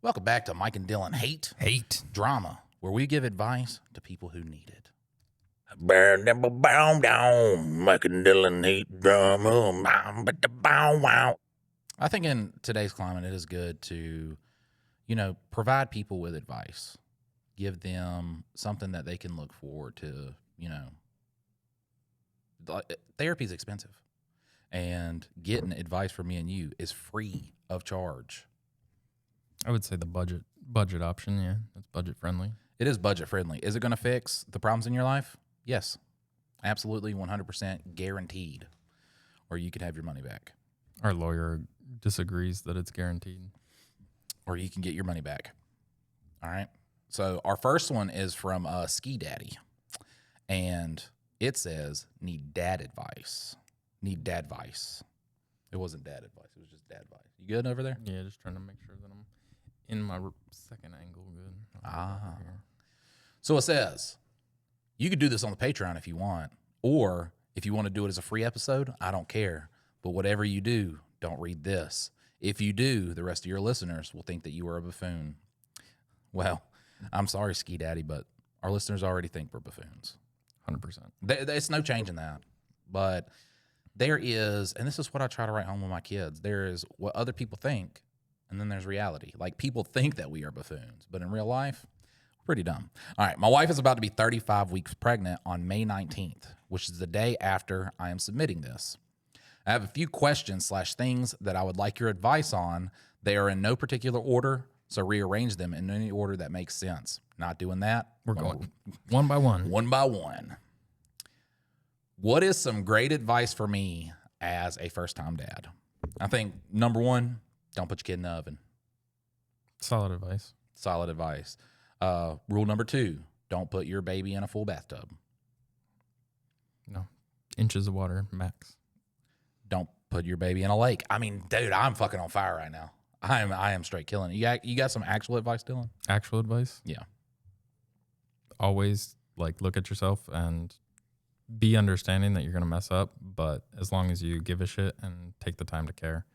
Welcome back to Mike and Dylan Hate Drama, where we give advice to people who need it. Mike and Dylan hate drama. I think in today's climate, it is good to, provide people with advice. Give them something that they can look forward to, Therapy is expensive. And getting advice from me and you is free of charge. I would say the budget option, yeah. That's budget friendly. It is budget friendly. Is it going to fix the problems in your life? Yes. Absolutely, 100% guaranteed. Or you could have your money back. Our lawyer disagrees that it's guaranteed. Or you can get your money back. All right. So our first one is from SkiDaddy. And it says, need dad advice. Need dad advice. It wasn't dad advice. It was just dad advice. You good over there? Yeah, just trying to make sure that I'm in my second angle good. So it says, you could do this on the Patreon if you want. Or if you want to do it as a free episode, I don't care. But whatever you do, don't read this. If you do, the rest of your listeners will think that you are a buffoon. Well, I'm sorry, SkiDaddy, but our listeners already think we're buffoons. 100%. It's no change in that. But there is, and this is what I try to write home with my kids, there is what other people think, and then there's reality. Like, people think that we are buffoons, but in real life, we're pretty dumb. All right, my wife is about to be 35 weeks pregnant on May 19th, which is the day after I am submitting this. I have a few questions/things that I would like your advice on. They are in no particular order, so rearrange them in any order that makes sense. Not doing that. We're going one by one. One by one. What is some great advice for me as a first-time dad? I think, number one, don't put your kid in the oven. Solid advice. Solid advice. Rule number two, don't put your baby in a full bathtub. No. Inches of water, max. Don't put your baby in a lake. I mean, dude, I'm fucking on fire right now. I am straight killing it. You got some actual advice, Dylan? Actual advice? Yeah. Always, look at yourself and be understanding that you're going to mess up, but as long as you give a shit and take the time to care,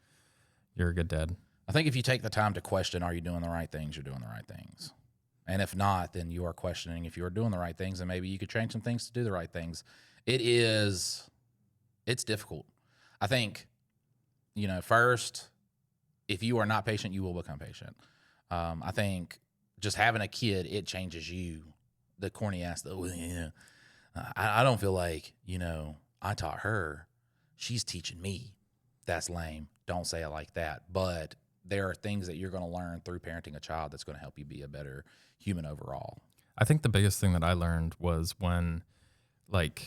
you're a good dad. I think if you take the time to question, are you doing the right things, you're doing the right things. And if not, then you are questioning if you are doing the right things, and maybe you could change some things to do the right things. It's difficult. I think, first, if you are not patient, you will become patient. I think just having a kid, it changes you. The corny ass, I don't feel like, I taught her. She's teaching me. That's lame. Don't say it like that. But there are things that you're going to learn through parenting a child that's going to help you be a better human overall. I think the biggest thing that I learned was when, and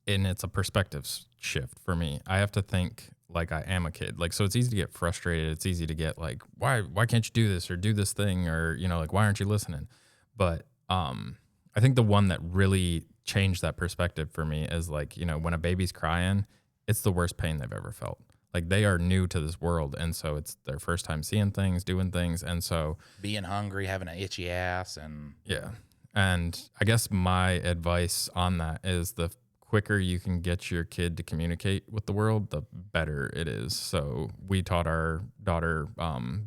it's a perspective shift for me. I have to think like I am a kid. So it's easy to get frustrated. It's easy to get why can't you do this or do this thing or, why aren't you listening? But I think the one that really changed that perspective for me is when a baby's crying, it's the worst pain they've ever felt. They are new to this world, and so it's their first time seeing things, doing things, and so being hungry, having an itchy ass, and yeah. And I guess my advice on that is the quicker you can get your kid to communicate with the world, the better it is. So we taught our daughter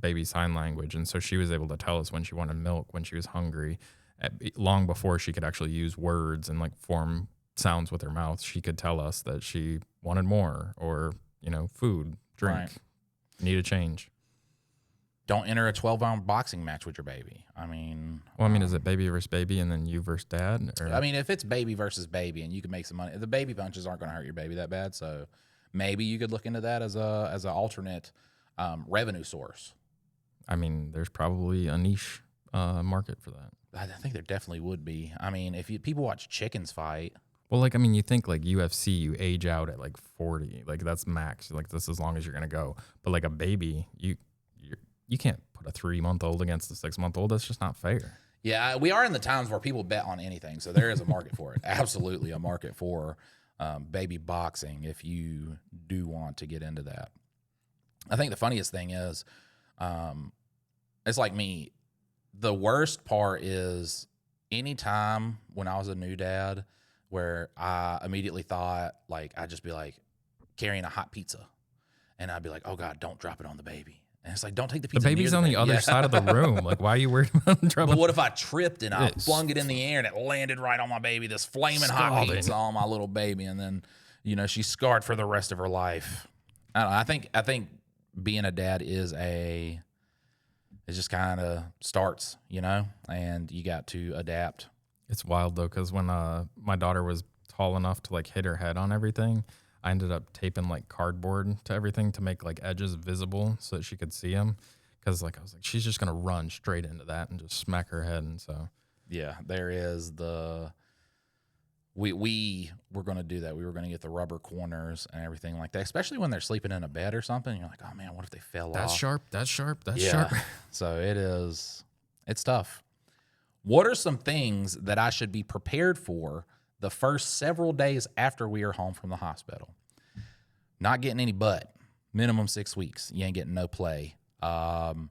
baby sign language, and so she was able to tell us when she wanted milk, when she was hungry, long before she could actually use words and form sounds with her mouth. She could tell us that she wanted more or food, drink, right. Need a change. Don't enter a 12-round boxing match with your baby. Is it baby versus baby and then you versus dad? Or? If it's baby versus baby and you can make some money, the baby punches aren't going to hurt your baby that bad. So maybe you could look into that as an alternate revenue source. There's probably a niche market for that. I think there definitely would be. If people watch chickens fight. Well, you think UFC, you age out at 40, that's max. This is as long as you're gonna go. But a baby, you can't put a 3-month-old against a 6-month-old. That's just not fair. Yeah, we are in the times where people bet on anything, so there is a market for it. Absolutely, a market for baby boxing if you do want to get into that. I think the funniest thing is, it's like me. The worst part is anytime when I was a new dad, where I immediately thought, I'd just be carrying a hot pizza. And I'd be like, oh, God, don't drop it on the baby. And it's like, don't take the The pizza. baby's near on the other yeah. side of the room. Like, why are you worried about dropping? But what if I tripped and I It's flung it in the air and it landed right on my baby? This flaming hot scalding. pizza on my little baby, and then, you know, she's scarred for the rest of her life. I don't know. I think being a dad is it just kind of starts, you know, and you got to adapt. It's wild though, because when my daughter was tall enough to like hit her head on everything, I ended up taping like cardboard to everything to make like edges visible so that she could see them. Because like I was like, she's just gonna run straight into that and just smack her head. And so Yeah, there is we were going to do that. We were going to get the rubber corners and everything like that, especially when they're sleeping in a bed or something. You're like, oh man, what if they fell that's off? sharp. That's sharp. That's Yeah. sharp. So it's tough. What are some things that I should be prepared for the first several days after we are home from the hospital? Not getting any butt. Minimum 6 weeks. You ain't getting no play. Other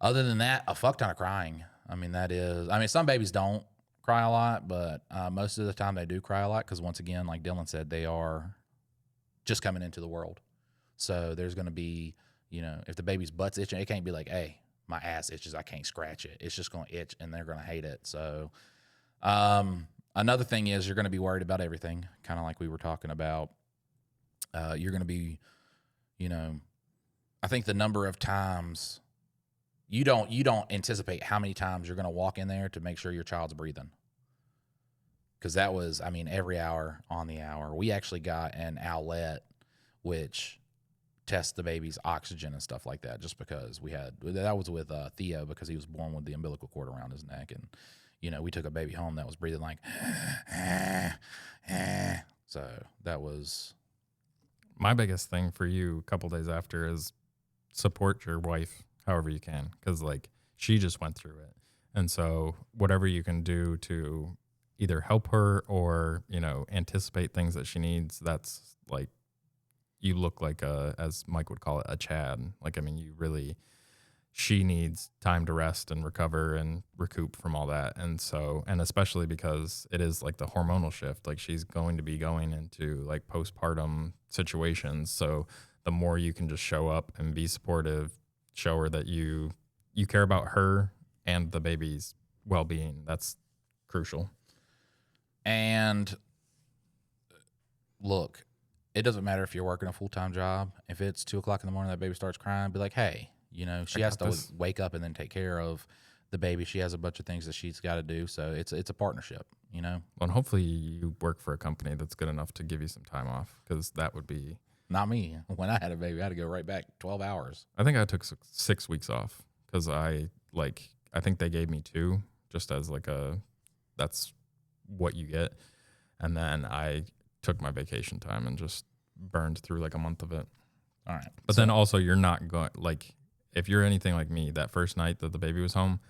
than that, a fuck ton of crying. I mean, some babies don't cry a lot, but most of the time they do cry a lot because, once again, like Dylan said, they are just coming into the world. So there's going to be, you know, if the baby's butt's itching, it can't be like, hey, my ass itches, I can't scratch it. It's just going to itch, and they're going to hate it. So another thing is you're going to be worried about everything, kind of like we were talking about. You're going to be, you know, I think the number of times you don't anticipate how many times you're going to walk in there to make sure your child's breathing. Because that was, I mean, every hour on the hour. We actually got an owlet which tests the baby's oxygen and stuff like that, just because that was with Theo, because he was born with the umbilical cord around his neck. And, you know, we took a baby home that was breathing like, so that was. My biggest thing for you a couple days after is support your wife however you can, because like she just went through it, and so whatever you can do to either help her or, you know, anticipate things that she needs, that's like, you look like as Mike would call it, a Chad. Like, I mean, she needs time to rest and recover and recoup from all that. And so, and especially because it is like the hormonal shift, like she's going to be going into like postpartum situations. So the more you can just show up and be supportive, show her that you care about her and the baby's well-being, that's crucial. And look, it doesn't matter if you're working a full-time job. If it's 2:00 in the morning, that baby starts crying, be like, hey, you know, she has to wake up and then take care of the baby. She has a bunch of things that she's got to do. So it's a partnership, you know? Well, and hopefully you work for a company that's good enough to give you some time off, because that would be. Not me. When I had a baby, I had to go right back 12 hours. I think I took 6 weeks off because I think they gave me 2 just as like that's what you get. And then I took my vacation time and just burned through like a month of it. All right. But then also you're not going, like, if you're anything like me, that first night that the baby was home,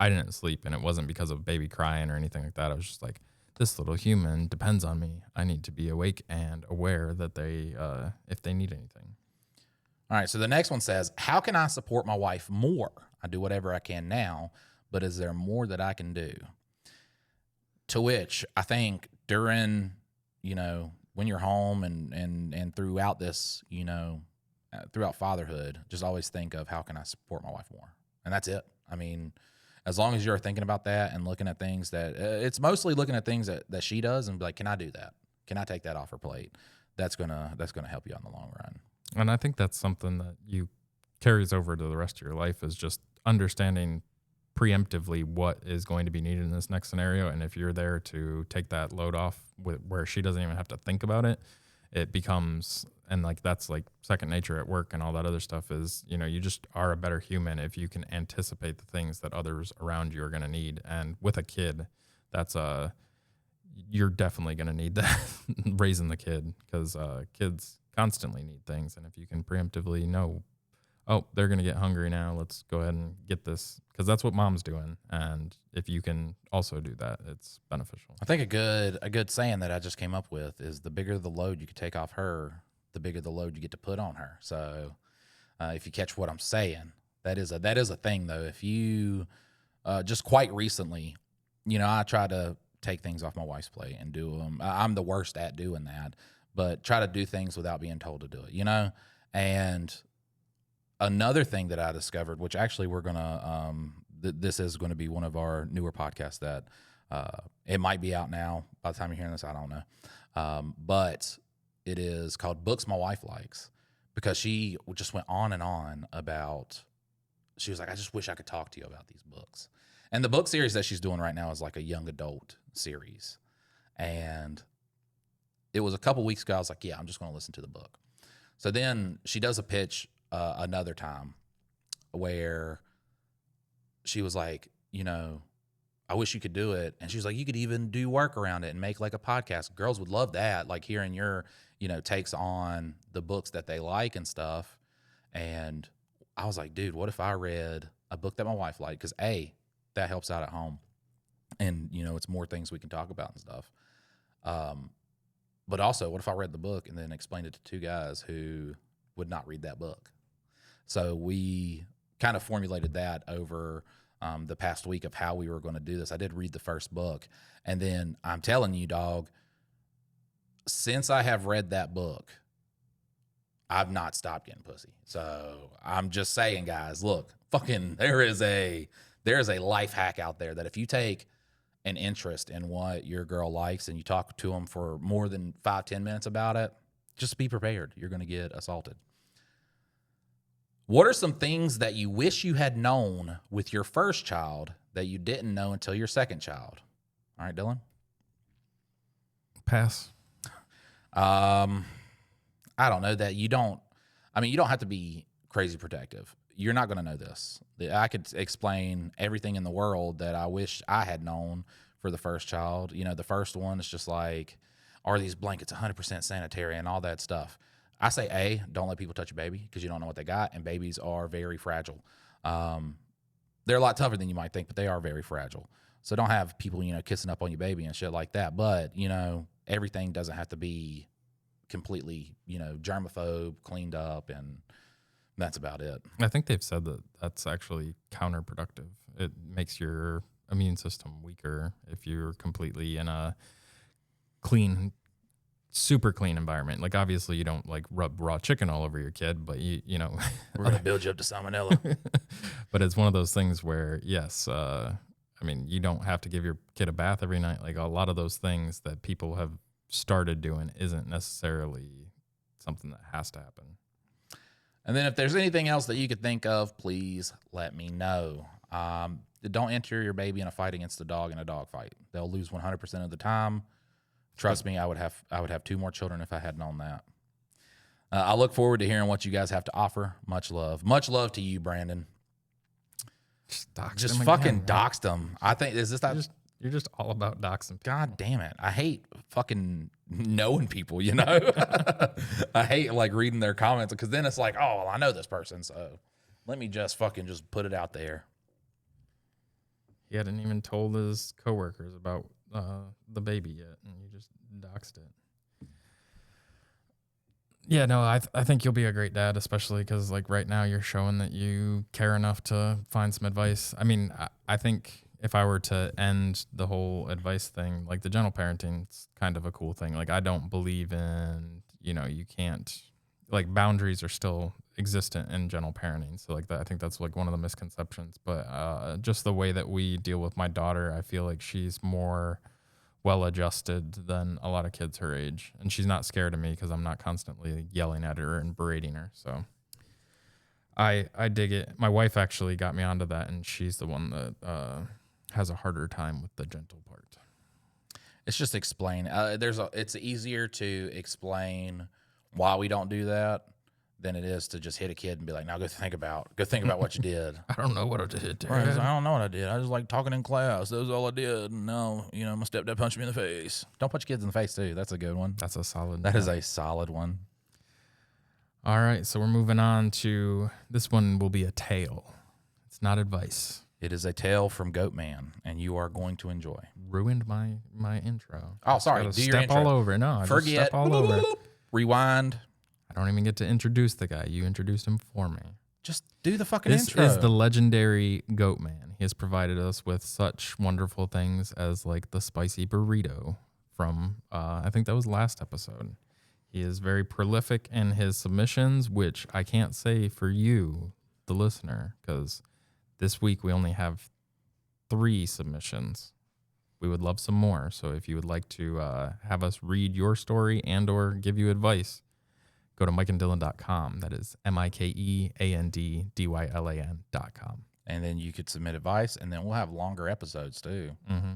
I didn't sleep, and it wasn't because of baby crying or anything like that. I was just like, this little human depends on me. I need to be awake and aware that they, if they need anything. All right. So the next one says, how can I support my wife more? I do whatever I can now, but is there more that I can do? To which I think during, you know, when you're home and throughout this, you know, throughout fatherhood, just always think of how can I support my wife more? And that's it. I mean, as long as you're thinking about that and looking at things that it's mostly looking at things that she does and be like, can I do that? Can I take that off her plate? That's gonna help you on the long run. And I think that's something that you carries over to the rest of your life, is just understanding preemptively what is going to be needed in this next scenario. And if you're there to take that load off where she doesn't even have to think about it, it becomes, and like that's like second nature at work and all that other stuff, is, you know, you just are a better human if you can anticipate the things that others around you are going to need. And with a kid, that's you're definitely going to need that raising the kid, because kids constantly need things. And if you can preemptively know, oh, they're going to get hungry now, let's go ahead and get this, because that's what mom's doing. And if you can also do that, it's beneficial. I think a good saying that I just came up with is, the bigger the load you can take off her, the bigger the load you get to put on her. So if you catch what I'm saying, that is a thing though. If you just quite recently, you know, I try to take things off my wife's plate and do them. I'm the worst at doing that, but try to do things without being told to do it, you know? And another thing that I discovered, which actually we're gonna this is going to be one of our newer podcasts that it might be out now by the time you're hearing this. I don't know, but it is called Books My Wife Likes, because she just went on and on about. She was like, I just wish I could talk to you about these books. And the book series that she's doing right now is like a young adult series. And it was a couple weeks ago. I was like, yeah, I'm just going to listen to the book. So then she does a pitch another time where she was like, you know, I wish you could do it. And she was like, you could even do work around it and make like a podcast. Girls would love that, like hearing your, you know, takes on the books that they like and stuff. And I was like, dude, what if I read a book that my wife liked? Because A, that helps out at home. And, you know, it's more things we can talk about and stuff. But also, what if I read the book and then explained it to two guys who would not read that book? So we kind of formulated that over the past week of how we were going to do this. I did read the first book. And then I'm telling you, dog, since I have read that book, I've not stopped getting pussy. So I'm just saying, guys, look, fucking there is a life hack out there that if you take an interest in what your girl likes and you talk to them for more than 5-10 minutes about it, just be prepared. You're going to get assaulted. What are some things that you wish you had known with your first child that you didn't know until your second child? All right, Dylan? Pass. I don't know that you don't have to be crazy protective. You're not going to know this. I could explain everything in the world that I wish I had known for the first child. You know, the first one is just like, are these blankets 100% sanitary and all that stuff? I say, A, don't let people touch your baby because you don't know what they got, and babies are very fragile. They're a lot tougher than you might think, but they are very fragile. So don't have people, you know, kissing up on your baby and shit like that. But, you know, everything doesn't have to be completely, you know, germaphobe, cleaned up, and that's about it. I think they've said that that's actually counterproductive. It makes your immune system weaker if you're completely in a clean, super clean environment. Like, obviously you don't like rub raw chicken all over your kid, but you know, we're going to build you up to salmonella. But it's one of those things where, yes, I mean, you don't have to give your kid a bath every night. Like, a lot of those things that people have started doing isn't necessarily something that has to happen. And then if there's anything else that you could think of, please let me know. Don't enter your baby in a fight against a dog in a dog fight. They'll lose 100% of the time. Trust me, I would have 2 more children if I had known that. I look forward to hearing what you guys have to offer. Much love. Much love to you, Brandon. Just fucking doxed them. I think, is this that? You're just all about doxing. God damn it. I hate fucking knowing people, you know? I hate like reading their comments because then it's like, oh, well, I know this person, so let me just fucking just put it out there. He hadn't even told his coworkers about the baby yet, and you just doxed it. Yeah, no, I think you'll be a great dad, especially because like right now you're showing that you care enough to find some advice. I mean, I think if I were to end the whole advice thing, like the gentle parenting's kind of a cool thing. Like, I don't believe in, you know, you can't, like, boundaries are still existent in gentle parenting. So like that, I think that's like one of the misconceptions. But just the way that we deal with my daughter, I feel like she's more well-adjusted than a lot of kids her age. And she's not scared of me because I'm not constantly yelling at her and berating her. So I dig it. My wife actually got me onto that, and she's the one that has a harder time with the gentle part. It's just explain. It's easier to explain why we don't do that than it is to just hit a kid and be like, now go think about what you did. I don't know what I did. Right, I don't know what I did. I just like talking in class. That was all I did. And now, you know, my stepdad punched me in the face. Don't punch kids in the face too. That's a good one. That's a solid. That is a solid one. All right, so we're moving on to this one. Will be a tale. It's not advice. It is a tale from Goatman, and you are going to enjoy. Ruined my intro. Oh, sorry. Do your step intro. all over. No, I forget. Just step all over. Rewind. I don't even get to introduce the guy. You introduced him for me. Just do the fucking this intro. This is the legendary Goatman. He has provided us with such wonderful things as like the spicy burrito from, I think that was last episode. He is very prolific in his submissions, which I can't say for you, the listener, because this week we only have 3 submissions. We would love some more. So if you would like to have us read your story and or give you advice, go to mikeanddylan.com. That is MikeandDylan.com. And then you could submit advice, and then we'll have longer episodes too. Mm-hmm.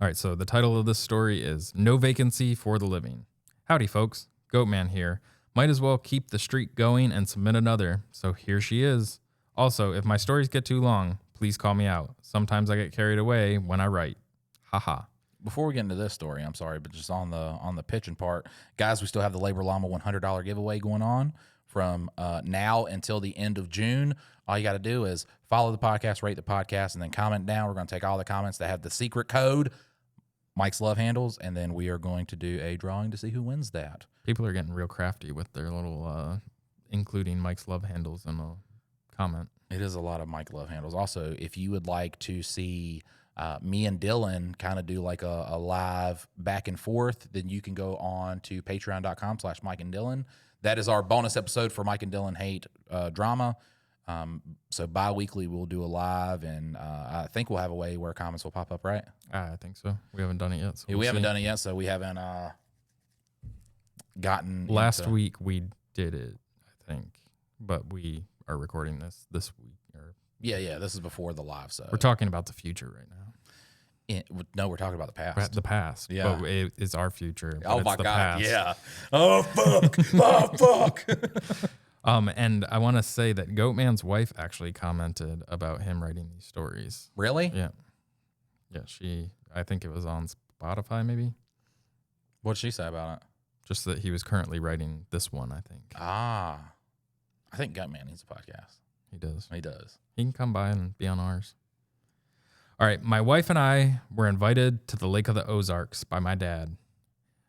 All right, so the title of this story is No Vacancy for the Living. Howdy, folks. Goatman here. Might as well keep the streak going and submit another. So here she is. Also, if my stories get too long, please call me out. Sometimes I get carried away when I write. Haha. Before we get into this story, I'm sorry, but just on the pitching part, guys, we still have the Labor Llama $100 giveaway going on from now until the end of June. All you got to do is follow the podcast, rate the podcast, and then comment down. We're going to take all the comments that have the secret code, Mike's Love Handles, and then we are going to do a drawing to see who wins that. People are getting real crafty with their little, including Mike's Love Handles in the comment. It is a lot of Mike Love Handles. Also, if you would like to see me and Dylan kind of do like a live back and forth, then you can go on to patreon.com/Mike and Dylan. That is our bonus episode for Mike and Dylan Hate drama. So bi-weekly we'll do a live, and I think we'll have a way where comments will pop up, right? I think so. We haven't done it yet. So we haven't done it yet, so we haven't gotten Last week we did it, I think, but we are recording this week. Yeah, this is before the live, so we're talking about the future right now. No, we're talking about the past. The past, yeah. But it's our future. Oh my the God, past. yeah. Oh fuck, oh fuck. And I want to say that Goatman's wife actually commented about him writing these stories. Really? Yeah. I think it was on Spotify, maybe. What'd she say about it? Just that he was currently writing this one, I think. I think Goatman needs a podcast. He does. He does. He can come by and be on ours. All right. My wife and I were invited to the Lake of the Ozarks by my dad,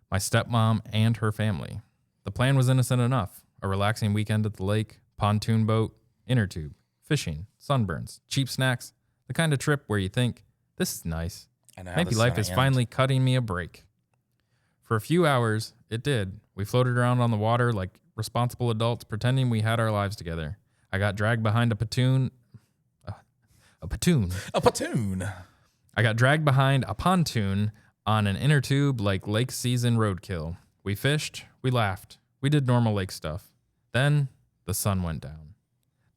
my stepmom, and her family. The plan was innocent enough. A relaxing weekend at the lake, pontoon boat, inner tube, fishing, sunburns, cheap snacks, the kind of trip where you think, this is nice. Maybe life is finally cutting me a break. For a few hours, it did. We floated around on the water like responsible adults, pretending we had our lives together. I got dragged behind a pontoon. I got dragged behind a pontoon on an inner tube like lake season roadkill. We fished, we laughed, we did normal lake stuff. Then the sun went down.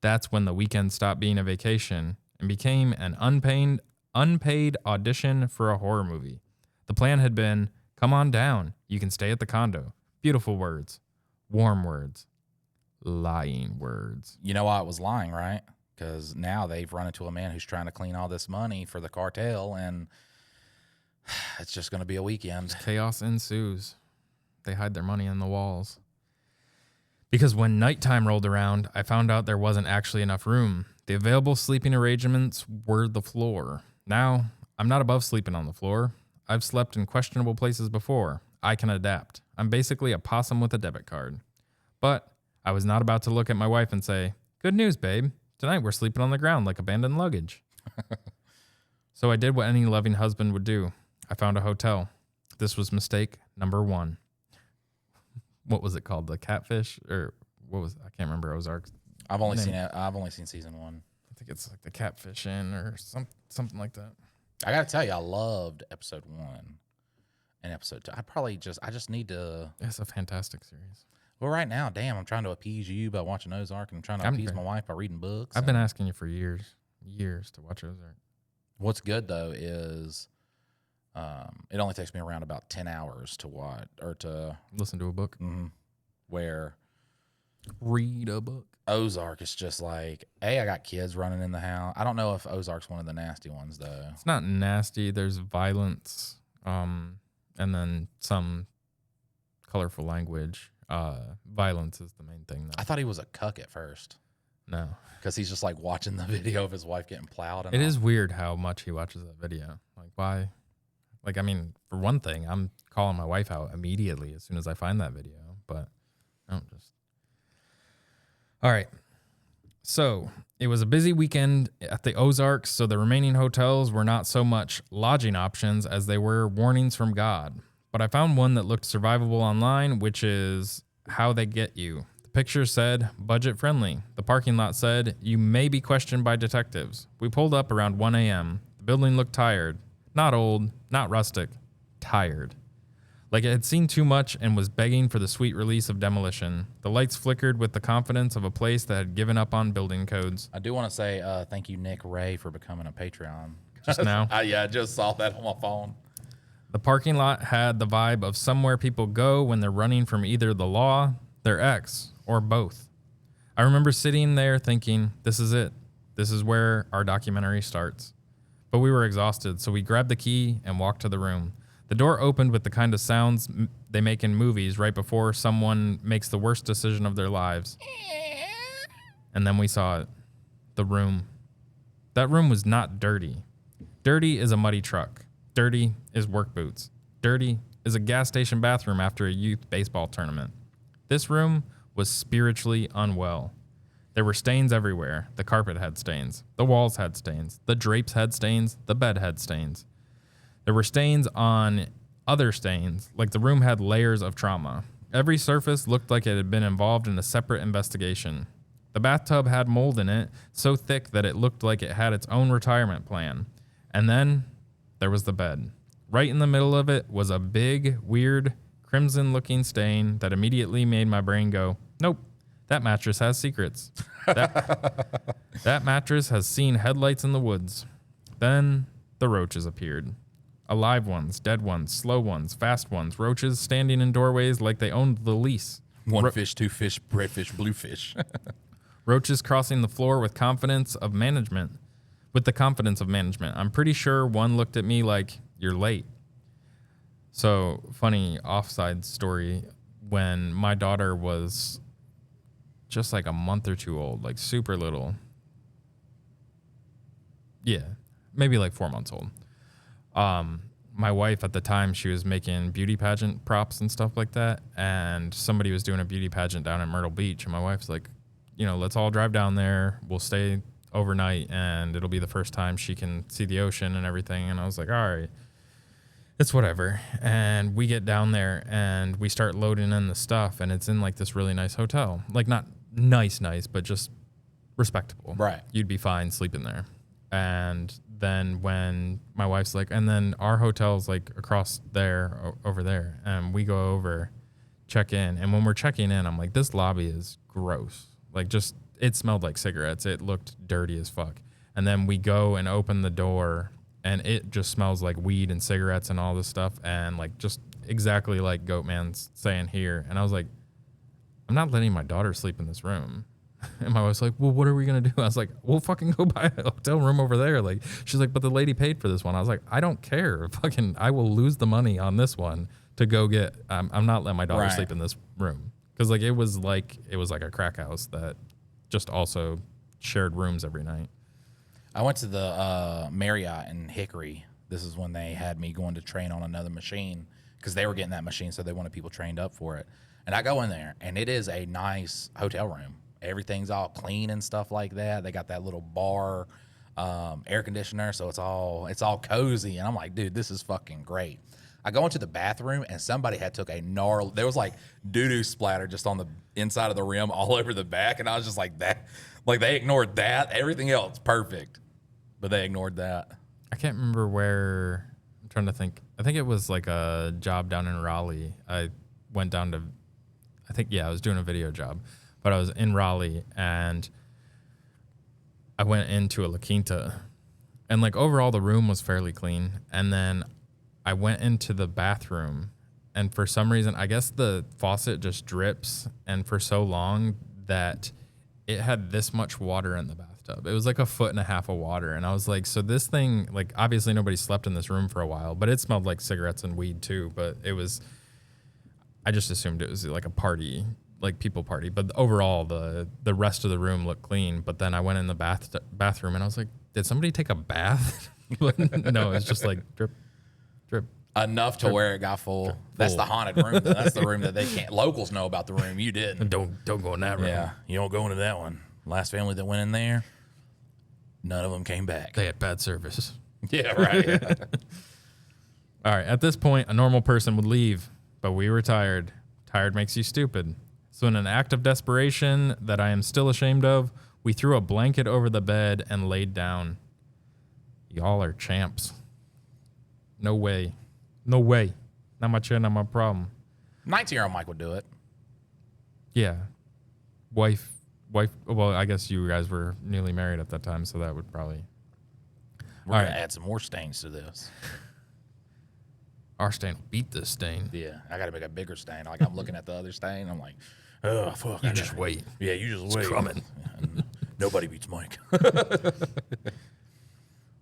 That's when the weekend stopped being a vacation and became an unpaid audition for a horror movie. The plan had been, come on down, you can stay at the condo. Beautiful words, warm words, lying words. You know why it was lying, right? Because now they've run into a man who's trying to clean all this money for the cartel, and it's just going to be a weekend. Chaos ensues. They hide their money in the walls. Because when nighttime rolled around, I found out there wasn't actually enough room. The available sleeping arrangements were the floor. Now, I'm not above sleeping on the floor. I've slept in questionable places before. I can adapt. I'm basically a possum with a debit card. But I was not about to look at my wife and say, good news, babe. Tonight we're sleeping on the ground like abandoned luggage. So I did what any loving husband would do. I found a hotel. This was mistake number 1. What was it called? The Catfish, or what was? I can't remember. Ozarks. I've only seen it. I've only seen season 1. I think it's like the Catfish Inn or something like that. I gotta tell you, I loved episode 1 and episode 2. I just need to. It's a fantastic series. Well, right now, damn, I'm trying to appease you by watching Ozark, and I'm trying to appease my wife by reading books. I've been asking you for years to watch Ozark. What's good though is, it only takes me around about 10 hours to watch or to listen to a book. Mm-hmm, where read a book. Ozark is just like, I got kids running in the house. I don't know if Ozark's one of the nasty ones though. It's not nasty. There's violence, and then some colorful language. Violence is the main thing though. I thought he was a cuck at first. No. Because he's just like watching the video of his wife getting plowed. And it is weird how much he watches that video. Like, why? Like, I mean, for one thing, I'm calling my wife out immediately as soon as I find that video. But I don't just. All right. So it was a busy weekend at the Ozarks, so the remaining hotels were not so much lodging options as they were warnings from God. but I found one that looked survivable online, which is how they get you. The picture said budget friendly. The parking lot said you may be questioned by detectives. We pulled up around 1 a.m. The building looked tired. Not old, not rustic. Tired. Like it had seen too much and was begging for the sweet release of demolition. The lights flickered with the confidence of a place that had given up on building codes. I do want to say thank you, Nick Ray, for becoming a Patreon. Just now? Yeah, I just saw that on my phone. The parking lot had the vibe of somewhere people go when they're running from either the law, their ex, or both. I remember sitting there thinking, this is it. This is where our documentary starts. But we were exhausted, so we grabbed the key and walked to the room. The door opened with the kind of sounds they make in movies right before someone makes the worst decision of their lives. And then we saw it. The room. That room was not dirty. Dirty is a muddy truck. Dirty is work boots. Dirty is a gas station bathroom after a youth baseball tournament. This room was spiritually unwell. There were stains everywhere. The carpet had stains. The walls had stains. The drapes had stains. The bed had stains. There were stains on other stains, like the room had layers of trauma. Every surface looked like it had been involved in a separate investigation. The bathtub had mold in it, so thick that it looked like it had its own retirement plan. And then there was the bed. Right in the middle of it was a big, weird, crimson-looking stain that immediately made my brain go, nope, that mattress has secrets. That mattress has seen headlights in the woods. Then the roaches appeared. Alive ones, dead ones, slow ones, fast ones, roaches standing in doorways like they owned the lease. One fish, two fish, redfish, bluefish. Roaches crossing the floor with confidence of management. With the confidence of management. I'm pretty sure one looked at me like, you're late. So, funny offside story. When my daughter was just like a month or two old, like super little. Yeah, maybe like 4 months old. My wife at the time, she was making beauty pageant props and stuff like that. And somebody was doing a beauty pageant down in Myrtle Beach. And my wife's like, you know, let's all drive down there. We'll stay overnight and it'll be the first time she can see the ocean and everything. And I was like, all right, it's whatever. And we get down there and we start loading in the stuff. And it's in like this really nice hotel. Like not nice, but just respectable. Right. You'd be fine sleeping there. And then when my wife's like, and then our hotel's like across there, over there, and we go over, check in. And when we're checking in, I'm like, this lobby is gross. Like just, it smelled like cigarettes. It looked dirty as fuck. And then we go and open the door and it just smells like weed and cigarettes and all this stuff. And like, just exactly like Goatman's saying here. And I was like, I'm not letting my daughter sleep in this room. And my wife's like, well, what are we going to do? I was like, we'll fucking go buy a hotel room over there. Like, she's like, but the lady paid for this one. I was like, I don't care. Fucking, I will lose the money on this one to go get, I'm not letting my daughter sleep in this room. Cause like, it was like a crack house that just also shared rooms every night. I went to the Marriott in Hickory. This is when they had me going to train on another machine because they were getting that machine, so they wanted people trained up for it. And I go in there, and it is a nice hotel room. Everything's all clean and stuff like that. They got that little bar air conditioner, so it's all cozy. And I'm like, dude, this is fucking great. I go into the bathroom, and somebody had took a gnarly. There was like doo-doo splatter just on the inside of the rim all over the back, and I was just like that. Like they ignored that. Everything else perfect, but they ignored that. I can't remember where. I'm trying to think. I think it was like a job down in Raleigh. I went down to, I was doing a video job, but I was in Raleigh and I went into a La Quinta and like overall the room was fairly clean. And then I went into the bathroom and for some reason, I guess the faucet just drips. And for so long that it had this much water in the bathtub. It was like 1.5 feet of water. And I was like, so this thing, like obviously nobody slept in this room for a while, but it smelled like cigarettes and weed too. But I just assumed it was like a party, like people party. But overall, the rest of the room looked clean. But then I went in the bathroom and I was like, did somebody take a bath? No, it's just like drip, drip. Enough to where it got full. That's the haunted room. That's the room that they can't. Locals know about the room. You didn't. Don't go in that room. Yeah, you don't go into that one. Last family that went in there, none of them came back. They had bad service. Yeah, right. All right. At this point, a normal person would leave, but we were tired. Tired makes you stupid. So in an act of desperation that I am still ashamed of, we threw a blanket over the bed and laid down. Y'all are champs. No way. No way. Not my chair, not my problem. 19-year-old Mike would do it. Yeah. Wife. Well, I guess you guys were newly married at that time, so that would probably. We're going to add some more stains to this. Our stain will beat this stain. Yeah, I got to make a bigger stain. Like, I'm looking at the other stain. I'm like, oh, fuck. You just wait. Yeah, you just wait. It's coming. Nobody beats Mike.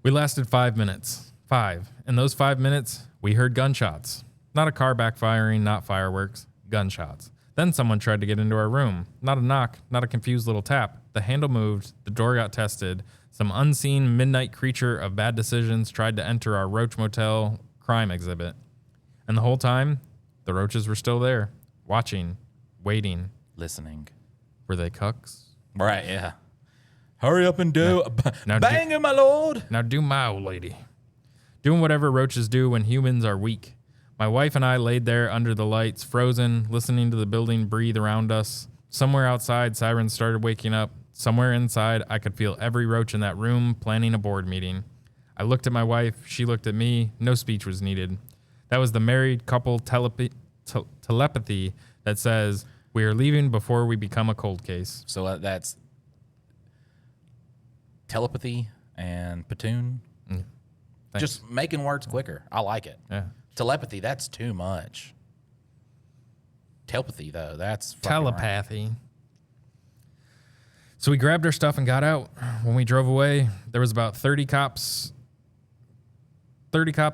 We lasted 5 minutes. 5. In those 5 minutes, we heard gunshots. Not a car backfiring, not fireworks. Gunshots. Then someone tried to get into our room. Not a knock, not a confused little tap. The handle moved. The door got tested. Some unseen midnight creature of bad decisions tried to enter our Roach Motel crime exhibit. And the whole time, the Roaches were still there, watching, waiting. Listening. Were they cucks? Right, yeah. Hurry up and do. Now Bang him, my lord. Now do my old lady. Doing whatever roaches do when humans are weak. My wife and I laid there under the lights, frozen, listening to the building breathe around us. Somewhere outside, sirens started waking up. Somewhere inside, I could feel every roach in that room planning a board meeting. I looked at my wife. She looked at me. No speech was needed. That was the married couple telepathy that says, we are leaving before we become a cold case. So that's telepathy and platoon. Just making words quicker. I like it. Yeah. Telepathy, that's too much. Telepathy, though, that's telepathy. Right. So we grabbed our stuff and got out. When we drove away, there was about 30 cops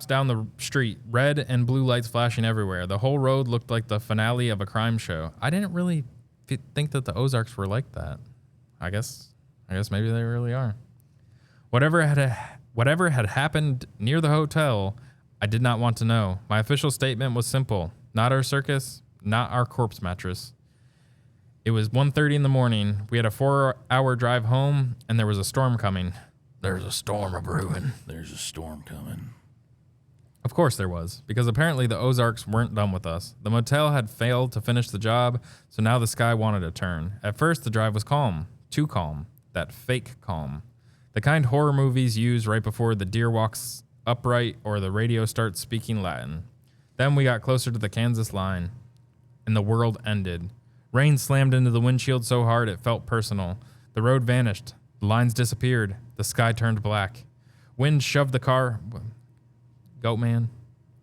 down the street, red and blue lights flashing everywhere. The whole road looked like the finale of a crime show. I didn't really think that the Ozarks were like that. I guess maybe they really are. Whatever had happened near the hotel, I did not want to know. My official statement was simple. Not our circus, not our corpse mattress. It was 1:30 in the morning. We had a 4-hour drive home, and there was a storm coming. There's a storm a brewing. There's a storm coming. Of course there was, because apparently the Ozarks weren't done with us. The motel had failed to finish the job, so now the sky wanted a turn. At first, the drive was calm. Too calm. That fake calm. The kind horror movies use right before the deer walks upright or the radio starts speaking Latin. Then we got closer to the Kansas line, and the world ended. Rain slammed into the windshield so hard it felt personal. The road vanished. The lines disappeared. The sky turned black. Wind shoved the car. Goatman,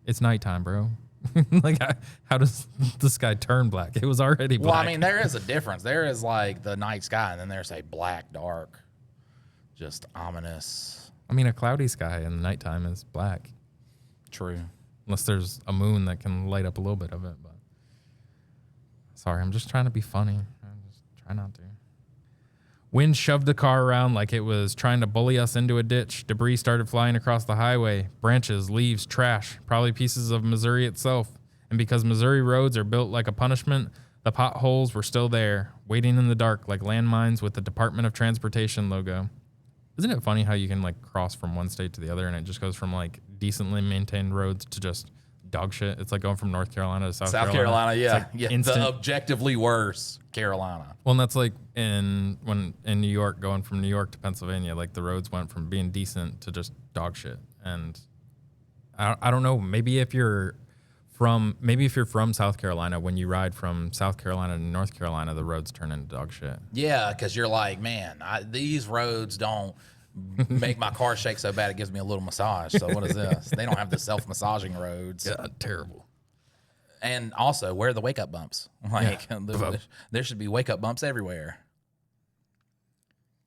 it's nighttime, bro. Like, how does the sky turn black? It was already black. Well, I mean, there is a difference. There is like the night sky, and then there's a black, dark, just ominous. I mean, a cloudy sky in the nighttime is black. True. Unless there's a moon that can light up a little bit of it. But sorry, I'm just trying to be funny. I just try not to. Wind shoved the car around like it was trying to bully us into a ditch. Debris started flying across the highway. Branches, leaves, trash, probably pieces of Missouri itself. And because Missouri roads are built like a punishment, the potholes were still there, waiting in the dark like landmines with the Department of Transportation logo. Isn't it funny how you can like cross from one state to the other and it just goes from like decently maintained roads to just dog shit? It's like going from North Carolina to South Carolina. Yeah. Like yeah. instant. The objectively worse Carolina. Well, and that's like in New York, going from New York to Pennsylvania, like the roads went from being decent to just dog shit. And I don't know, maybe if you're from South Carolina, when you ride from South Carolina to North Carolina, the roads turn into dog shit. Yeah, because you're like, man, these roads don't make my car shake so bad it gives me a little massage. So what is this? They don't have the self-massaging roads. Yeah, terrible. And also, where are the wake-up bumps? Like, there should be wake-up bumps everywhere.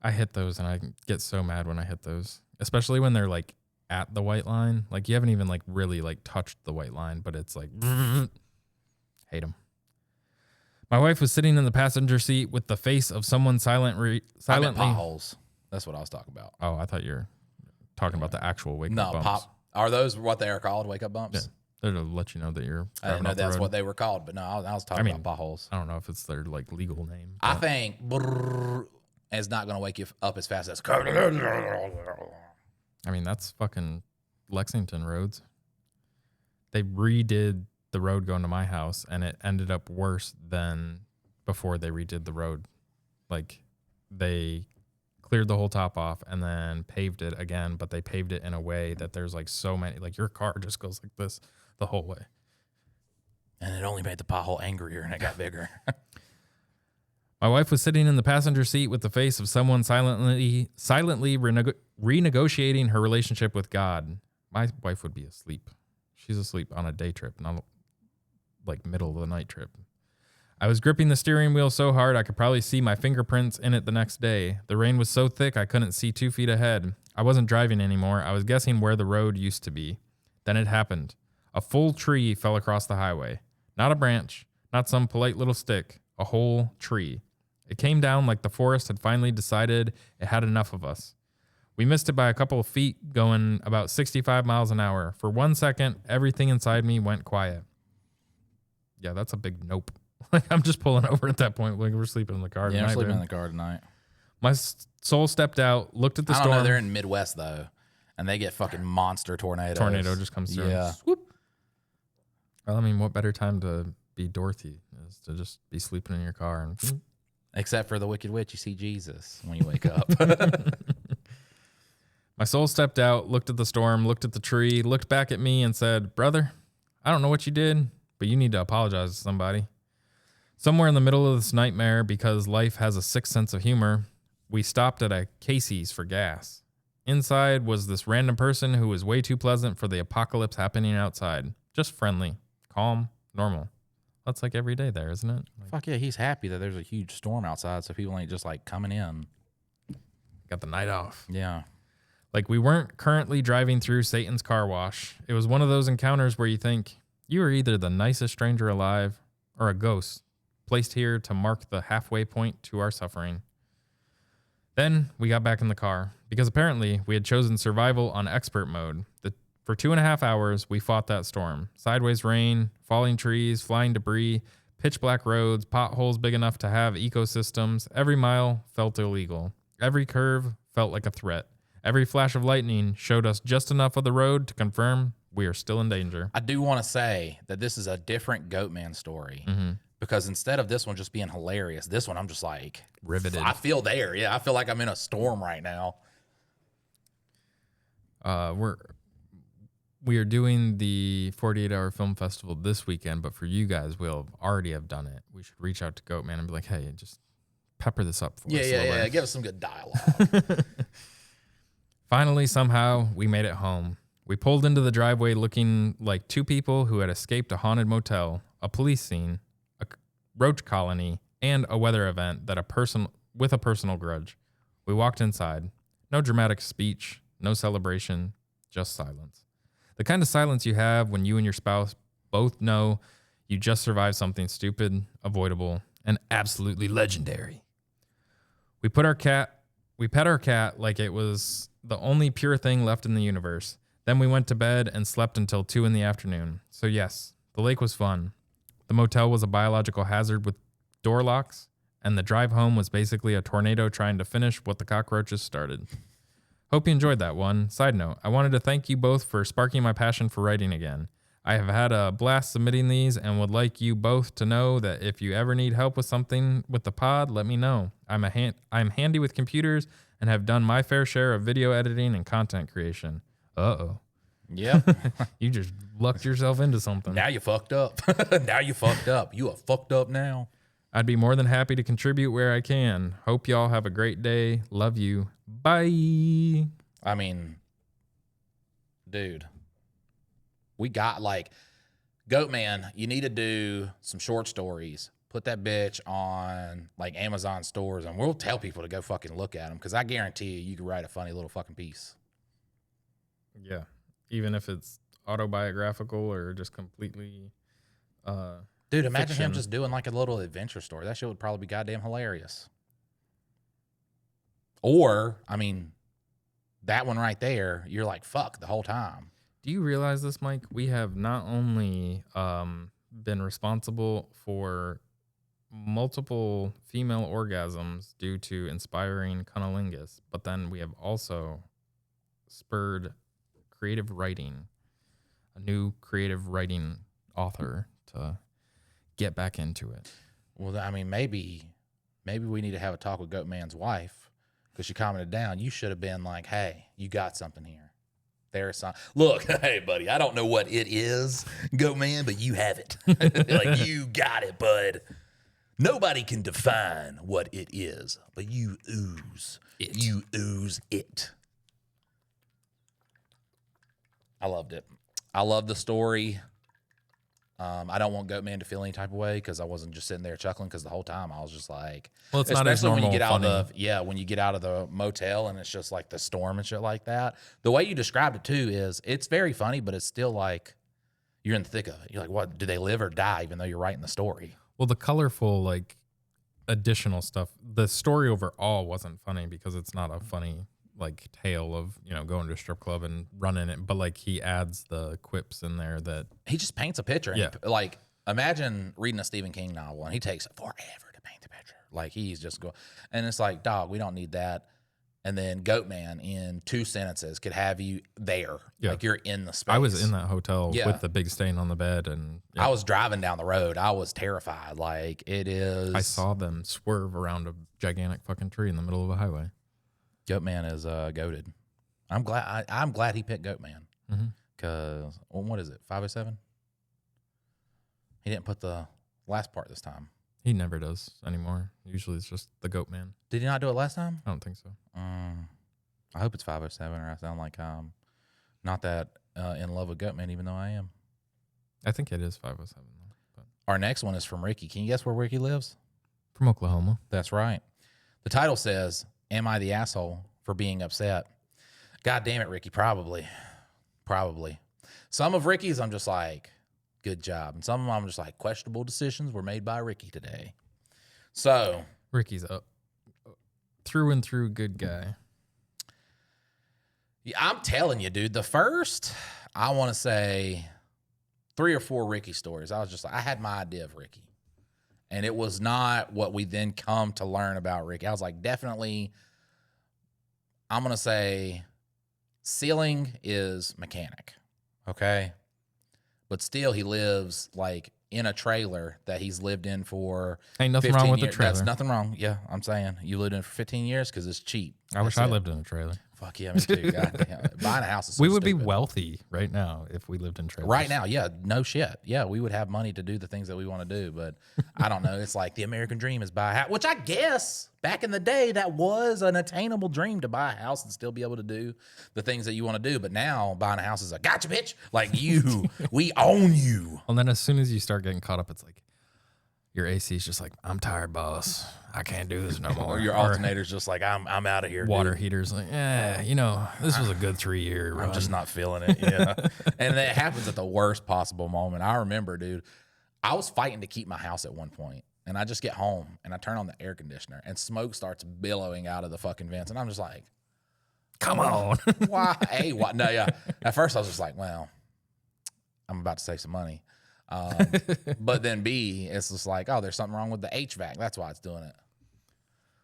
I hit those, and I get so mad when I hit those, especially when they're like at the white line. Like you haven't even like really like touched the white line, but it's like hate them. My wife was sitting in the passenger seat with the face of someone silently. Potholes. That's what I was talking about. Oh, I thought you were talking about the actual wake up bumps. No, are those what they are called? Wake up bumps? Yeah. They're to let you know that you're. I didn't know that's road. what they were called, but no, I was talking about potholes. I don't know if it's their like legal name. I think is not going to wake you up as fast as. I mean, that's fucking Lexington roads. they redid the road going to my house, and it ended up worse than before they redid the road. Like, they cleared the whole top off and then paved it again, but they paved it in a way that there's like so many, like your car just goes like this the whole way. And it only made the pothole angrier and it got bigger. My wife was sitting in the passenger seat with the face of someone silently renegotiating her relationship with God. My wife would be asleep. She's asleep on a day trip, not like middle of the night trip. I was gripping the steering wheel so hard I could probably see my fingerprints in it the next day. The rain was so thick I couldn't see 2 feet ahead. I wasn't driving anymore. I was guessing where the road used to be. Then it happened. A full tree fell across the highway. Not a branch, not some polite little stick, a whole tree. It came down like the forest had finally decided it had enough of us. We missed it by a couple of feet, going about 65 miles an hour. For 1 second, everything inside me went quiet. Yeah, that's a big nope. Like, I'm just pulling over at that point. Like, we're sleeping in the car tonight. Yeah, we're sleeping in man. the car tonight. My soul stepped out, looked at the I don't storm. know. They're in Midwest, though, and they get fucking monster tornadoes. Tornado just comes through. Yeah. Swoop. Well, I mean, what better time to be Dorothy is to just be sleeping in your car and... Except for the Wicked Witch, you see Jesus when you wake up. My soul stepped out, looked at the storm, looked at the tree, looked back at me and said, "Brother, I don't know what you did, but you need to apologize to somebody." Somewhere in the middle of this nightmare, because life has a sick sense of humor, we stopped at a Casey's for gas. Inside was this random person who was way too pleasant for the apocalypse happening outside. Just friendly, calm, normal. That's like every day there, isn't it? Like, Fuck yeah, he's happy that there's a huge storm outside, so people ain't just like coming in. got the night off. Yeah. Like, we weren't currently driving through Satan's car wash. It was one of those encounters where you think you are either the nicest stranger alive or a ghost placed here to mark the halfway point to our suffering. Then we got back in the car because apparently we had chosen survival on expert mode. For 2.5 hours, we fought that storm. Sideways rain, falling trees, flying debris, pitch black roads, potholes big enough to have ecosystems. Every mile felt illegal. Every curve felt like a threat. Every flash of lightning showed us just enough of the road to confirm we are still in danger. I do want to say that this is a different Goatman story because instead of this one just being hilarious, this one I'm just like Riveted. I feel there. Yeah, I feel like I'm in a storm right now. We are doing the 48-hour film festival this weekend, but for you guys, we'll already have done it. We should reach out to Goatman and be like, "Hey, just pepper this up for us." Yeah. Give us some good dialogue. Finally, somehow, we made it home. We pulled into the driveway looking like 2 people who had escaped a haunted motel, a police scene, a roach colony, and a weather event with a personal grudge. We walked inside. No dramatic speech, no celebration, just silence. The kind of silence you have when you and your spouse both know you just survived something stupid, avoidable, and absolutely legendary. We pet our cat like it was the only pure thing left in the universe. Then we went to bed and slept until 2 in the afternoon. So yes, the lake was fun. The motel was a biological hazard with door locks, and the drive home was basically a tornado trying to finish what the cockroaches started. Hope you enjoyed that one. Side note, I wanted to thank you both for sparking my passion for writing again. I have had a blast submitting these and would like you both to know that if you ever need help with something with the pod, let me know. I'm handy with computers and have done my fair share of video editing and content creation. Uh-oh. Yeah. You just lucked yourself into something. Now you fucked up. Now you fucked up. You are fucked up now. I'd be more than happy to contribute where I can. Hope y'all have a great day. Love you. Bye. I mean, dude, we got like Goatman, you need to do some short stories. Put that bitch on like Amazon stores and we'll tell people to go fucking look at them because I guarantee you can write a funny little fucking piece. Yeah. Even if it's autobiographical or just completely dude, imagine fiction. him just doing like a little adventure story. That shit would probably be goddamn hilarious. Or, I mean, that one right there, you're like, fuck the whole time. Do you realize this, Mike? We have not only been responsible for multiple female orgasms due to inspiring cunnilingus, but then we have also spurred creative writing, a new creative writing author to get back into it. Well, I mean, maybe we need to have a talk with Goatman's wife because she commented down. You should have been like, hey, you got something here. There's some. Look, hey, buddy, I don't know what it is, Goatman, but you have it. Like, you got it, bud. Nobody can define what it is, but you ooze it. You ooze it. I loved it. I love the story. I don't want Goatman to feel any type of way because I wasn't just sitting there chuckling because the whole time I was just like, well, it's not as normal, when you get out funny. of when you get out of the motel and it's just like the storm and shit like that. The way you described it too is it's very funny, but it's still like you're in the thick of it. You're like, what? Do they live or die? Even though you're writing the story. Well, the colorful like additional stuff. The story overall wasn't funny because it's not a funny like tale of, you know, going to a strip club and running it, but like he adds the quips in there that he just paints a picture. And yeah. Like imagine reading a Stephen King novel and he takes forever to paint the picture. Like he's just going, and it's like, dog, we don't need that. And then Goatman in 2 sentences could have you there. Yeah. Like you're in the space. I was in that hotel Yeah. with the big stain on the bed, and yeah. I was driving down the road. I was terrified. Like it is. I saw them swerve around a gigantic fucking tree in the middle of a highway. Goatman is goated. I'm glad he picked Goatman because what is it? 507. He didn't put the last part this time. He never does anymore. Usually it's just the Goatman. Did he not do it last time? I don't think so. I hope it's 507, or I sound like not that in love with Goatman, even though I am. I think it is 507. But. Our next one is from Ricky. Can you guess where Ricky lives? From Oklahoma. That's right. The title says, "Am I the asshole for being upset?" God damn it, Ricky. Probably. Some of Ricky's, I'm just like, good job. And some of them, I'm just like, questionable decisions were made by Ricky today. So. Ricky's a through and through good guy. Yeah, I'm telling you, dude, the first, I want to say 3 or 4 Ricky stories. I was just like, I had my idea of Ricky. And it was not what we then come to learn about Ricky. I was like, definitely, I'm going to say ceiling is mechanic. Okay. But still, he lives like in a trailer that he's lived in for Ain't nothing 15 wrong with years. the trailer. That's nothing wrong. Yeah, I'm saying you lived in for 15 years because it's cheap. I wish That's I it. lived in a trailer. Fuck yeah, me too. God damn. Buying a house is so We would be stupid. wealthy right now if we lived in trailers. Right now, yeah, no shit. Yeah, we would have money to do the things that we want to do, but I don't know. It's like the American dream is buy a house, which I guess back in the day that was an attainable dream to buy a house and still be able to do the things that you want to do. But now buying a house is a gotcha, bitch. Like we own you. And then as soon as you start getting caught up, it's like your AC is just like, I'm tired, boss. I can't do this no more. Or your alternator's just like, I'm out of here. Water dude. heater's like, yeah, you know, this was a good 3-year run. I'm just not feeling it. Yeah. And it happens at the worst possible moment. I remember, dude, I was fighting to keep my house at one point. And I just get home and I turn on the air conditioner and smoke starts billowing out of the fucking vents. And I'm just like, come on. why? Hey, why? No, yeah. At first I was just like, well, I'm about to save some money. But then B, it's just like, oh, there's something wrong with the HVAC. That's why it's doing it.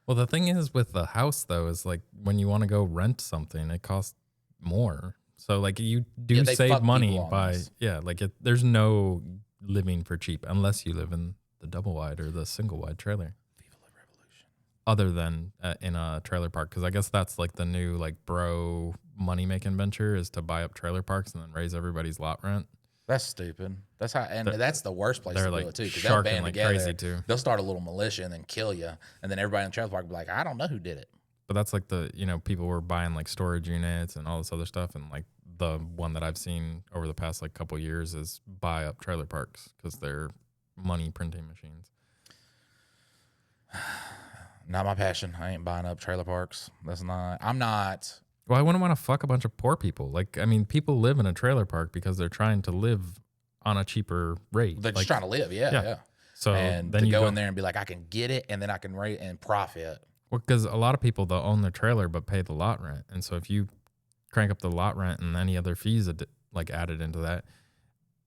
Well, the thing is with the house, though, is like when you want to go rent something, it costs more. So, like, you do they save fuck money people on by, this. yeah, like, there's no living for cheap unless you live in the double wide or the single wide trailer. Viva la revolution. Other than in a trailer park, because I guess that's like the new, like, bro money making venture is to buy up trailer parks and then raise everybody's lot rent. That's stupid. That's how, and that's the worst place to They're do like it too. Because they'll band sharking like together. crazy too. They'll start a little militia and then kill you, and then everybody in the trailer park will be like, I don't know who did it. But that's like the, you know, people were buying like storage units and all this other stuff. And like the one that I've seen over the past like couple years is buy up trailer parks because they're money printing machines. Not my passion. I ain't buying up trailer parks. That's not. I'm not. Well, I wouldn't want to fuck a bunch of poor people. Like, I mean, people live in a trailer park because they're trying to live on a cheaper rate. They're just like, trying to live. Yeah. So And then to you go in there and be like, I can get it, and then I can rate and profit. Well, because a lot of people, they'll own their trailer but pay the lot rent. And so if you crank up the lot rent and any other fees like added into that,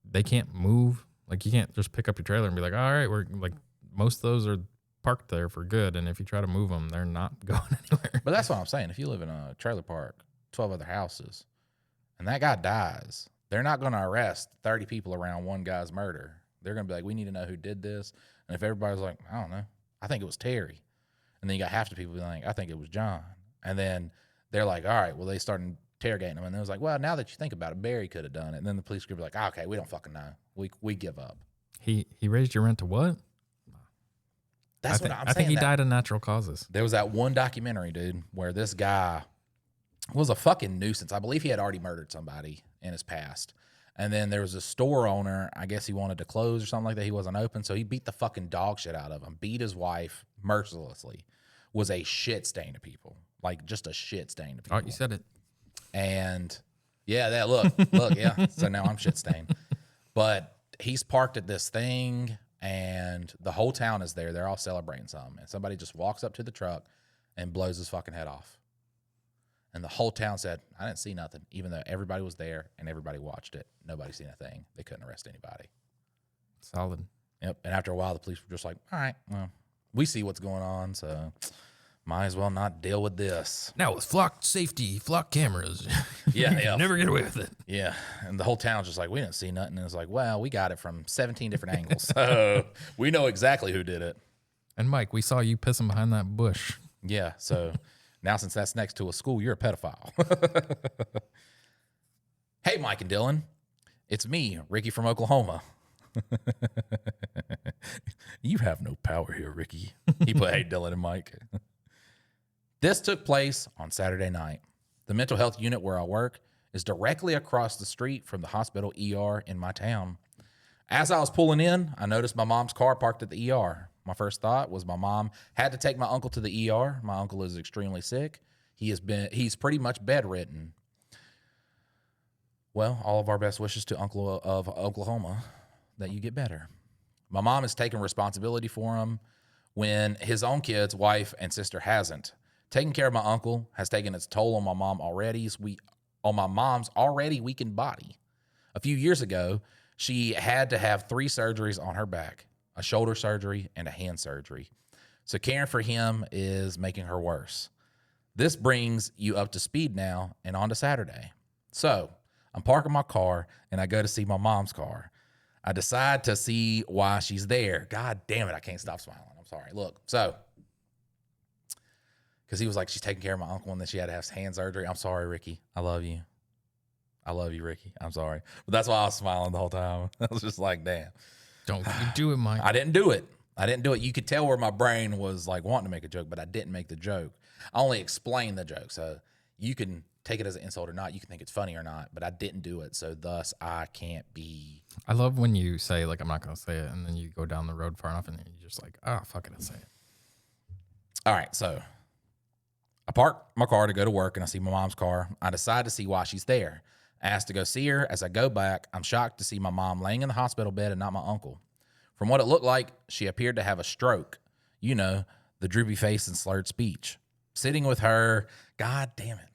they can't move. Like, you can't just pick up your trailer and be like, all right, we're like, most of those are parked there for good. And if you try to move them, they're not going anywhere. But that's what I'm saying. If you live in a trailer park, 12 other houses, and that guy dies, They're not going to arrest 30 people around one guy's murder. They're going to be like, we need to know who did this. And if everybody's like, I don't know, I think it was Terry. And then you got half the people being like, I think it was John. And then they're like, all right, well, they started interrogating him. And it was like, well, now that you think about it, Barry could have done it. And then the police could be like, oh, okay, we don't fucking know. We give up. He raised your rent to what? That's what I'm saying. I think he died of natural causes. There was that one documentary, dude, where this guy was a fucking nuisance. I believe he had already murdered somebody in his past. And then there was a store owner, I guess he wanted to close or something like that. He wasn't open. So he beat the fucking dog shit out of him, beat his wife mercilessly, was a shit stain to people. Like just a shit stain to people. Oh, you said it. And yeah, that look, yeah. So now I'm shit stained. But he's parked at this thing and the whole town is there. They're all celebrating something. And somebody just walks up to the truck and blows his fucking head off. And the whole town said, I didn't see nothing, even though everybody was there and everybody watched it. Nobody seen a thing. They couldn't arrest anybody. Solid. Yep. And after a while, the police were just like, all right, well, we see what's going on, so might as well not deal with this. Now with flock safety, flock cameras. Yeah. Never get away with it. Yeah. And the whole town's just like, we didn't see nothing. And it's like, well, we got it from 17 different angles. So we know exactly who did it. And Mike, we saw you pissing behind that bush. Yeah. So now since that's next to a school, you're a pedophile. Hey, Mike and Dylan. It's me, Ricky from Oklahoma. You have no power here, Ricky. He put, hey, Dylan and Mike. This took place on Saturday night. The mental health unit where I work is directly across the street from the hospital ER in my town. As I was pulling in, I noticed my mom's car parked at the ER. My first thought was my mom had to take my uncle to the ER. My uncle is extremely sick. He's pretty much bedridden. Well, all of our best wishes to Uncle of Oklahoma that you get better. My mom has taken responsibility for him when his own kids, wife, and sister hasn't. Taking care of my uncle has taken its toll on my mom already. On my mom's already weakened body. A few years ago, she had to have 3 surgeries on her back, a shoulder surgery and a hand surgery. So caring for him is making her worse. This brings you up to speed now and on to Saturday. So I'm parking my car and I go to see my mom's car. I decide to see why she's there. God damn it, I can't stop smiling. I'm sorry. Look, so because he was like, she's taking care of my uncle and then she had to have hand surgery. I'm sorry, Ricky. I love you. I love you, Ricky. I'm sorry. But that's why I was smiling the whole time. I was just like, damn. Don't you do it, Mike. I didn't do it. You could tell where my brain was like wanting to make a joke, but I didn't make the joke. I only explained the joke. So you can take it as an insult or not. You can think it's funny or not, but I didn't do it. So thus I can't be. I love when you say, like, I'm not going to say it. And then you go down the road far enough and then you're just like, oh, fuck it, I'll say it. All right. So I park my car to go to work and I see my mom's car. I decide to see why she's there. I asked to go see her. As I go back, I'm shocked to see my mom laying in the hospital bed and not my uncle. From what it looked like, she appeared to have a stroke. You know, the droopy face and slurred speech. Sitting with her, God damn it.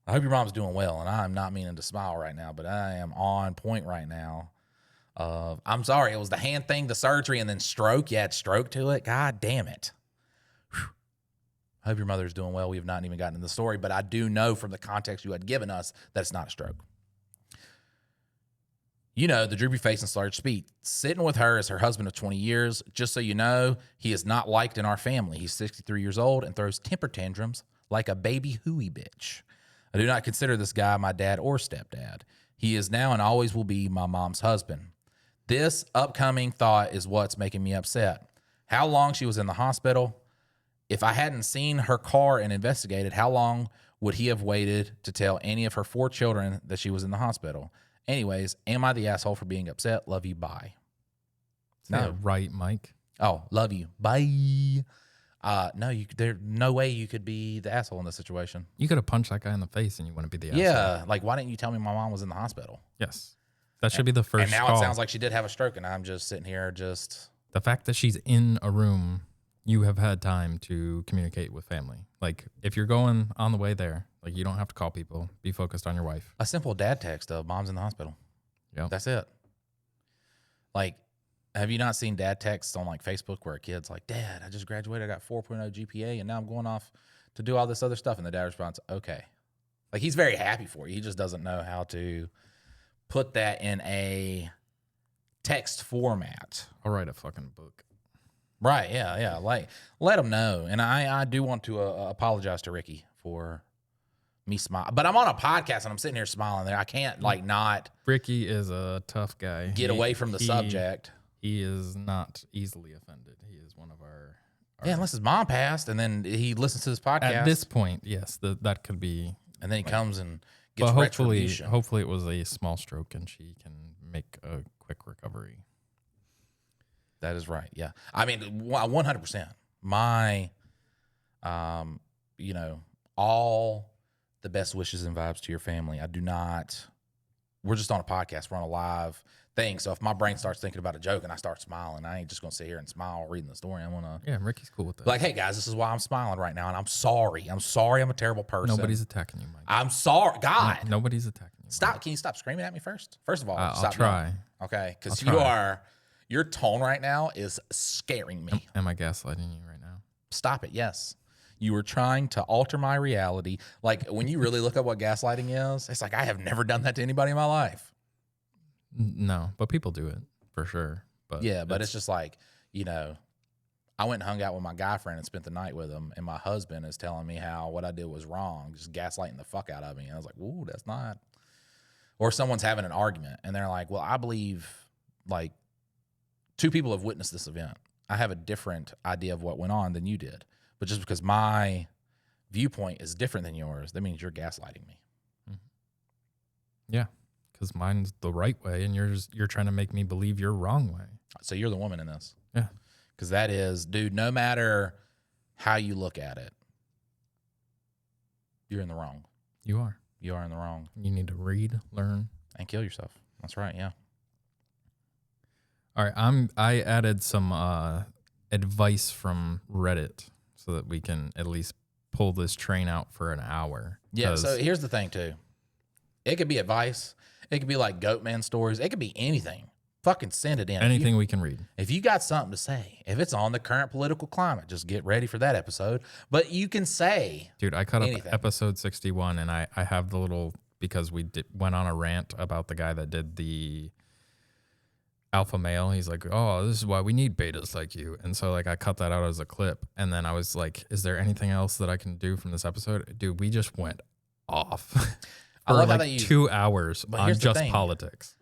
I hope your mom's doing well, and I'm not meaning to smile right now, but I am on point right now. I'm sorry, it was the hand thing, the surgery, and then stroke. You had stroke to it. God damn it. I hope your mother's doing well. We have not even gotten into the story, but I do know from the context you had given us that it's not a stroke. You know, the droopy face and slurred speech. Sitting with her is her husband of 20 years. Just so you know, he is not liked in our family. He's 63 years old and throws temper tantrums like a baby hooey bitch. I do not consider this guy my dad or stepdad. He is now and always will be my mom's husband. This upcoming thought is what's making me upset. How long she was in the hospital? If I hadn't seen her car and investigated, how long would he have waited to tell any of her 4 children that she was in the hospital? Anyways, am I the asshole for being upset? Love you. Bye. No, right, Mike. Oh, love you. Bye. No, there's no way you could be the asshole in this situation. You could have punched that guy in the face and you wouldn't be the asshole. Yeah. Like, why didn't you tell me my mom was in the hospital? Yes. That should be the first And now call. it sounds like she did have a stroke and I'm just sitting here just. The fact that she's in a room, you have had time to communicate with family. Like, if you're going on the way there, like, you don't have to call people. Be focused on your wife. A simple dad text of mom's in the hospital. Yeah. That's it. Like, have you not seen dad texts on like Facebook where a kid's like, Dad, I just graduated. I got 4.0 GPA and now I'm going off to do all this other stuff. And the dad responds, okay. Like, he's very happy for you. He just doesn't know how to put that in a text format. I'll write a fucking book. Right, yeah. Like, let him know. And I do want to apologize to Ricky for me smiling. But I'm on a podcast and I'm sitting here smiling there. I can't, like, not Ricky is a tough guy. get away from the subject. He is not easily offended. He is one of our Yeah, unless his mom passed and then he listens to this podcast. At this point, yes, that could be. And then he comes and gets But retribution. hopefully it was a small stroke and she can make a quick recovery. That is right. Yeah. I mean, 100%. My, all the best wishes and vibes to your family. I do not, we're just on a podcast. We're on a live thing. So if my brain starts thinking about a joke and I start smiling, I ain't just going to sit here and smile reading the story. I want to. Yeah, Ricky's cool with that. Like, hey, guys, this is why I'm smiling right now. And I'm sorry. I'm sorry I'm a terrible person. Nobody's attacking you, Mike. I'm sorry. God. Nobody's attacking you. Stop. Can you stop screaming at me first? First of all, I'll stop try. yelling. Okay. Because I'll your tone right now is scaring me. Am I gaslighting you right now? Stop it. Yes. You were trying to alter my reality. Like, when you really look up what gaslighting is, it's like, I have never done that to anybody in my life. No, but people do it for sure. But yeah, but it's just like, I went and hung out with my guy friend and spent the night with him, and my husband is telling me how what I did was wrong, just gaslighting the fuck out of me. And I was like, ooh, that's not. Or someone's having an argument, and they're like, well, I believe, like, 2 people have witnessed this event. I have a different idea of what went on than you did. But just because my viewpoint is different than yours, that means you're gaslighting me. Yeah, because mine's the right way, and you're trying to make me believe you're wrong way. So you're the woman in this. Yeah. Because that is, dude, no matter how you look at it, you're in the wrong. You are. You are in the wrong. You need to read, learn, and kill yourself. That's right, yeah. All right, I added some advice from Reddit so that we can at least pull this train out for an hour. Yeah, so here's the thing, too. It could be advice. It could be like Goatman stories. It could be anything. Fucking send it in. Anything we can read. If you got something to say, if it's on the current political climate, just get ready for that episode. But you can say Dude, I cut anything. up episode 61, and I have the little, because we went on a rant about the guy that did the alpha male. He's like, oh, this is why we need betas like you. And so, like, I cut that out as a clip, and then I was like, is there anything else that I can do from this episode? Dude, we just went off I for love how like they use, 2 hours but on here's the just thing. politics.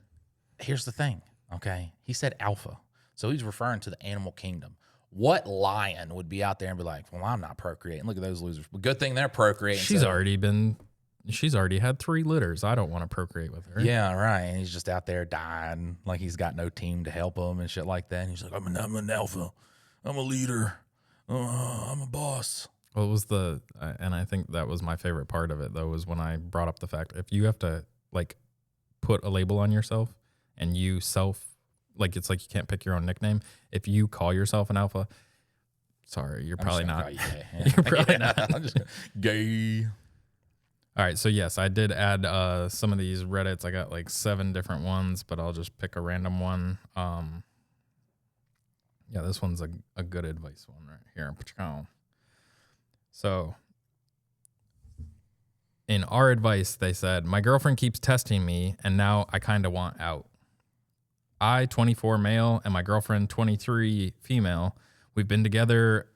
Here's the thing, okay? He said alpha. So he's referring to the animal kingdom. What lion would be out there and be like, well, I'm not procreating. Look at those losers. But good thing they're procreating. She's already had 3 litters. I don't want to procreate with her. Yeah, right. And he's just out there dying, like he's got no team to help him and shit like that. And he's like, I'm an alpha. I'm a leader. I'm a boss. Well, it was and I think that was my favorite part of it, though, was when I brought up the fact, if you have to, like, put a label on yourself and you like, it's like you can't pick your own nickname. If you call yourself an alpha, sorry, you're probably not. You're probably not. I'm just gay. All right, so yes, I did add some of these Reddits. I got like 7 different ones, but I'll just pick a random one. Yeah, this one's a good advice one right here. So, in our advice, they said, my girlfriend keeps testing me, and now I kind of want out. I, 24 male, and my girlfriend, 23 female. We've been together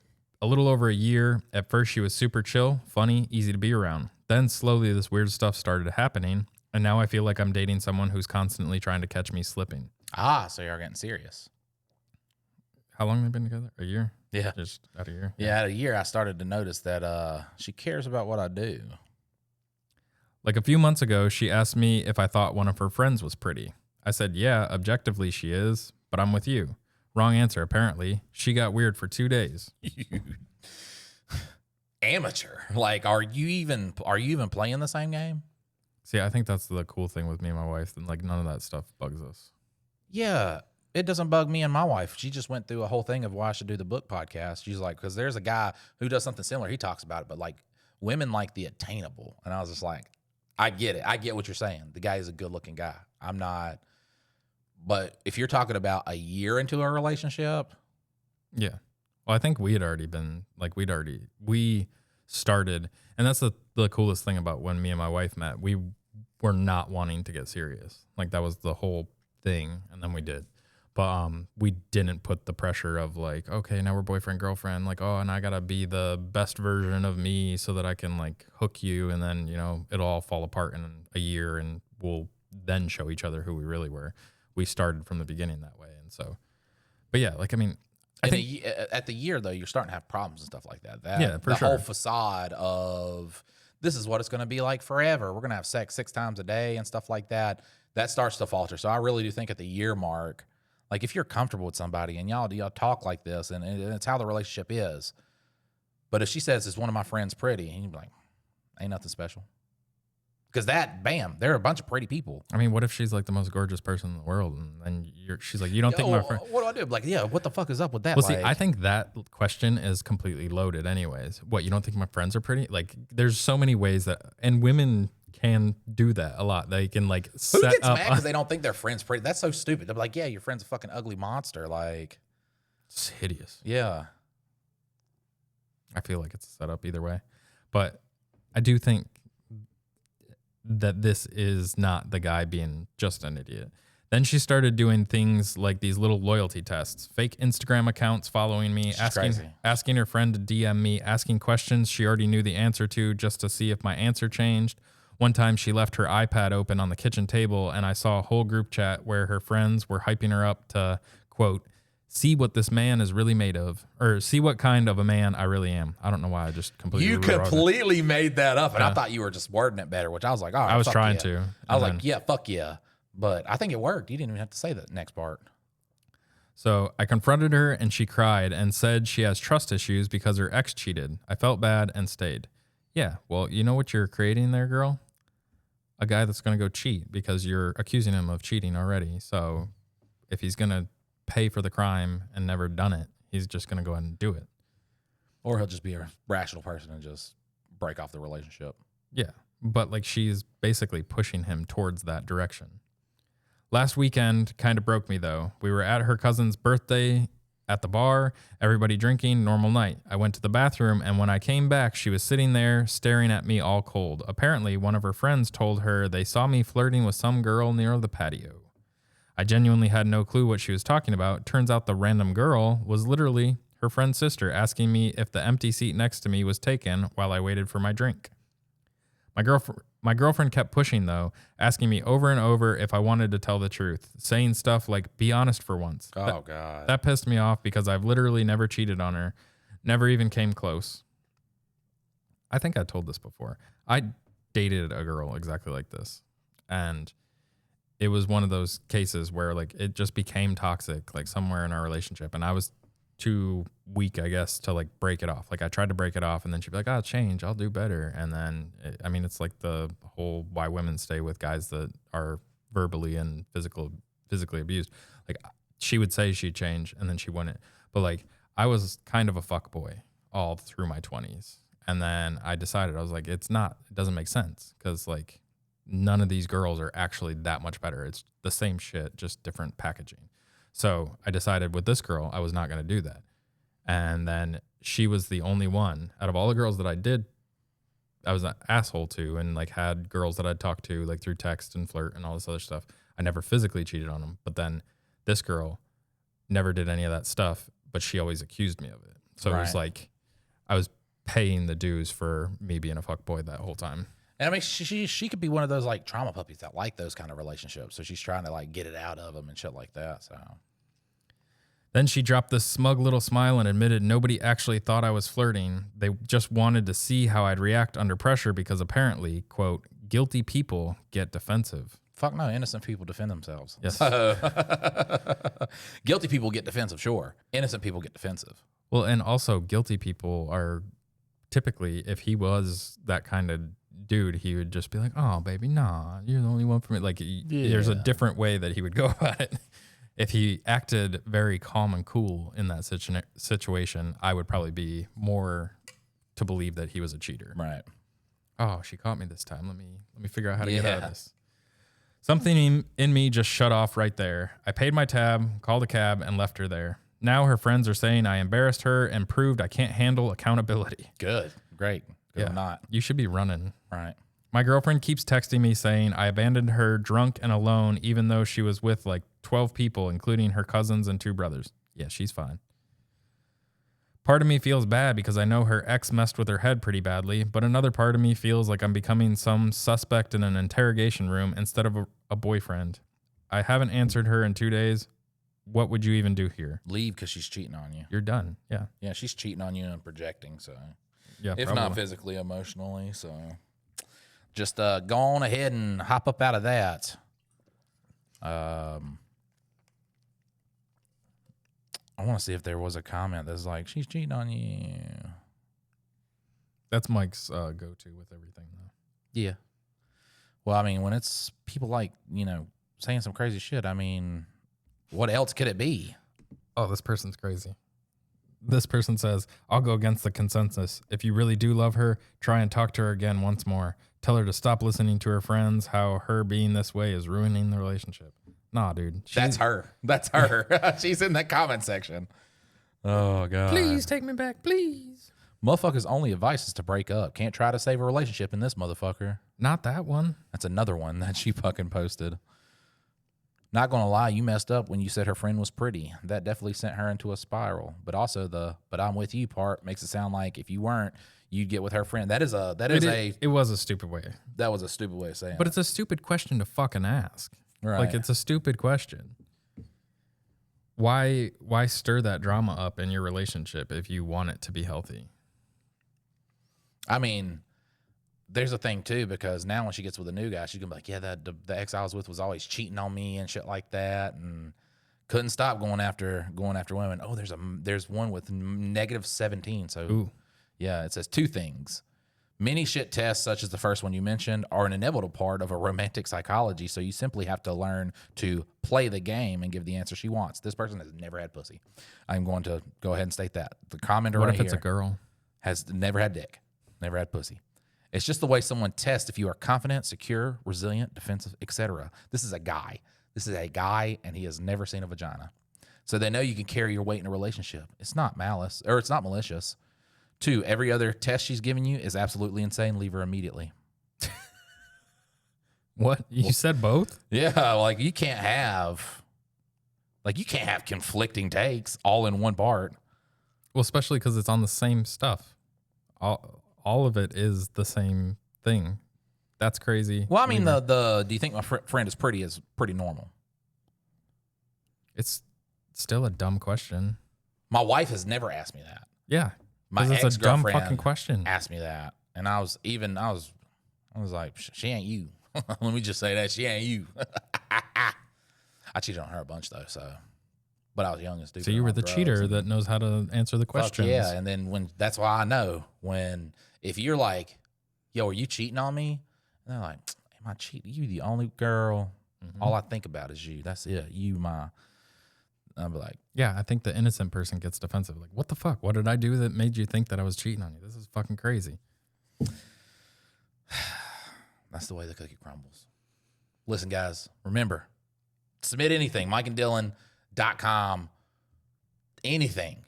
a little over a year. At first, she was super chill, funny, easy to be around. Then slowly this weird stuff started happening, and now I feel like I'm dating someone who's constantly trying to catch me slipping. Ah, so you're getting serious. How long have they been together? A year? Yeah. Just out a year? Yeah, at a year, I started to notice that she cares about what I do. Like a few months ago, she asked me if I thought one of her friends was pretty. I said, yeah, objectively she is, but I'm with you. Wrong answer, apparently. She got weird for 2 days. Amateur. Like, are you even playing the same game? See, I think that's the cool thing with me and my wife. And like, none of that stuff bugs us. Yeah, it doesn't bug me and my wife. She just went through a whole thing of why I should do the book podcast. She's like, because there's a guy who does something similar. He talks about it, but like women like the attainable. And I was just like, I get it. I get what you're saying. The guy is a good looking guy. I'm not. But if you're talking about a year into a relationship. Yeah. Well, I think we had already been like, we started. And that's the coolest thing about when me and my wife met. We were not wanting to get serious. Like that was the whole thing. And then we did. But we didn't put the pressure of like, okay, now we're boyfriend, girlfriend. Like, oh, and I got to be the best version of me so that I can like hook you. And then, you know, it'll all fall apart in a year and we'll then show each other who we really were. We started from the beginning that way. And so, but yeah, like, I mean, I think at the year though, you're starting to have problems and stuff like that. Yeah, for the sure. whole facade of this is what it's going to be like forever. We're going to have sex 6 times a day and stuff like that. That starts to falter. So I really do think at the year mark, like if you're comfortable with somebody and y'all talk like this and it's how the relationship is. But if she says, is one of my friends pretty? And you're like, ain't nothing special. Because that, bam, there are a bunch of pretty people. I mean, what if she's like the most gorgeous person in the world, and she's like, you don't think my friend? What do I do? Like, yeah, what the fuck is up with that? Well, like, see, I think that question is completely loaded, anyways. What, you don't think my friends are pretty? Like, there's so many ways that, and women can do that a lot. They can like who set gets up mad because they don't think their friend's pretty? That's so stupid. They're like, yeah, your friend's a fucking ugly monster. Like, it's hideous. Yeah, I feel like it's set up either way, but I do think that this is not the guy being just an idiot. Then she started doing things like these little loyalty tests, fake Instagram accounts following me, asking her friend to DM me, asking questions she already knew the answer to just to see if my answer changed. One time she left her iPad open on the kitchen table and I saw a whole group chat where her friends were hyping her up to, quote, see what this man is really made of, or see what kind of a man I really am. I don't know why I just completely completely made that up, and I thought you were just wording it better, which I was like, all right, I was trying yeah. to. I was like, yeah, fuck yeah. But I think it worked. You didn't even have to say that next part. So I confronted her and she cried and said she has trust issues because her ex cheated. I felt bad and stayed. Yeah, well, you know what you're creating there, girl? A guy that's going to go cheat because you're accusing him of cheating already. So if he's going to pay for the crime and never done it, he's just going to go ahead and do it. Or he'll just be a rational person and just break off the relationship. Yeah, but like she's basically pushing him towards that direction. Last weekend kind of broke me though. We were at her cousin's birthday at the bar, everybody drinking, normal night. I went to the bathroom and when I came back, she was sitting there staring at me all cold. Apparently, one of her friends told her they saw me flirting with some girl near the patio. I genuinely had no clue what she was talking about. Turns out the random girl was literally her friend's sister asking me if the empty seat next to me was taken while I waited for my drink. My girlfriend kept pushing, though, asking me over and over if I wanted to tell the truth, saying stuff like, be honest for once. Oh, God. That pissed me off because I've literally never cheated on her, never even came close. I think I told this before. I dated a girl exactly like this, and it was one of those cases where like it just became toxic, like somewhere in our relationship. And I was too weak, I guess, to like break it off. Like I tried to break it off and then she'd be like, I'll change, I'll do better. And then, it's like the whole why women stay with guys that are verbally and physically abused. Like she would say she'd change and then she wouldn't. But like I was kind of a fuck boy all through my 20s. And then I decided, I was like, it doesn't make sense because like none of these girls are actually that much better. It's the same shit, just different packaging. So I decided with this girl, I was not going to do that. And then she was the only one out of all the girls that I was an asshole to and like had girls that I'd talk to like through text and flirt and all this other stuff. I never physically cheated on them. But then this girl never did any of that stuff, but she always accused me of it. So It was like I was paying the dues for me being a fuckboy that whole time. And I mean, she could be one of those like trauma puppies that like those kind of relationships. So she's trying to like get it out of them and shit like that. So then she dropped this smug little smile and admitted nobody actually thought I was flirting. They just wanted to see how I'd react under pressure because apparently, quote, guilty people get defensive. Fuck no, innocent people defend themselves. Yes. Guilty people get defensive, sure. Innocent people get defensive. Well, and also guilty people are typically, if he was that kind of dude, he would just be like, oh, baby, nah, you're the only one for me. Like, there's a different way that he would go about it. If he acted very calm and cool in that situation, I would probably be more to believe that he was a cheater. Right. Oh, she caught me this time. Let me figure out how to get out of this. Something in me just shut off right there. I paid my tab, called a cab, and left her there. Now her friends are saying I embarrassed her and proved I can't handle accountability. Good. Great. 'Cause I'm not. You should be running. Right. My girlfriend keeps texting me saying I abandoned her drunk and alone, even though she was with like 12 people, including her cousins and 2 brothers. Yeah, she's fine. Part of me feels bad because I know her ex messed with her head pretty badly, but another part of me feels like I'm becoming some suspect in an interrogation room instead of a boyfriend. I haven't answered her in 2 days. What would you even do here? Leave because she's cheating on you. You're done. Yeah. Yeah, she's cheating on you and projecting. So, Yeah. if probably. not physically, emotionally. So, just go on ahead and hop up out of that. I want to see if there was a comment that's like, she's cheating on you. That's Mike's go-to with everything, though. Yeah. Well, I mean, when it's people like, saying some crazy shit, I mean, what else could it be? Oh, this person's crazy. This person says, I'll go against the consensus. If you really do love her, try and talk to her again once more. Tell her to stop listening to her friends, how her being this way is ruining the relationship. Nah, dude. That's her. That's her. She's in that comment section. Oh, God. Please take me back, please. Motherfucker's only advice is to break up. Can't try to save a relationship in this motherfucker. Not that one. That's another one that she fucking posted. Not gonna lie, you messed up when you said her friend was pretty. That definitely sent her into a spiral. But also but I'm with you part makes it sound like if you weren't, you'd get with her friend. It was a stupid way. That was a stupid way of saying But it. it's a stupid question to fucking ask. Right. Like, it's a stupid question. Why stir that drama up in your relationship if you want it to be healthy? I mean, there's a thing too, because now when she gets with a new guy, she's gonna be like, yeah, the ex I was with was always cheating on me and shit like that, and couldn't stop going after women. Oh, there's one with -17. So Ooh. yeah, it says 2 things. Many shit tests, such as the first one you mentioned, are an inevitable part of a romantic psychology. So you simply have to learn to play the game and give the answer she wants. This person has never had pussy. I'm going to go ahead and state that. The commenter What right if it's here a girl? has never had dick, never had pussy. It's just the way someone tests if you are confident, secure, resilient, defensive, etc. This is a guy. And he has never seen a vagina. So they know you can carry your weight in a relationship. It's not malice, or it's not malicious. 2, every other test she's giving you is absolutely insane. Leave her immediately. What? You said both? Yeah, like you can't have conflicting takes all in one part. Well, especially because it's on the same stuff. All of it is the same thing. That's crazy. Well, I mean, do you think my friend is pretty normal? It's still a dumb question. My wife has never asked me that. Yeah. My Because it's a dumb ex-girlfriend fucking question. asked me that, and I was like, she ain't you. Let me just say that she ain't you. I cheated on her a bunch though, but I was young and stupid. So you were the cheater that knows how to answer the questions. Yeah, and then that's why I know if you're like, yo, are you cheating on me? And they're like, am I cheating? You the only girl. Mm-hmm. All I think about is you. That's it. I'll be like, yeah, I think the innocent person gets defensive. Like, what the fuck? What did I do that made you think that I was cheating on you? This is fucking crazy. that's the way the cookie crumbles. Listen, guys, remember, submit anything. MikeandDylan.com. Anything.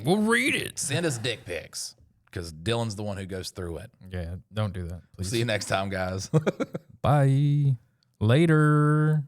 We'll read it. Send us dick pics because Dylan's the one who goes through it. Yeah, don't do that, please. See you next time, guys. Bye. Later.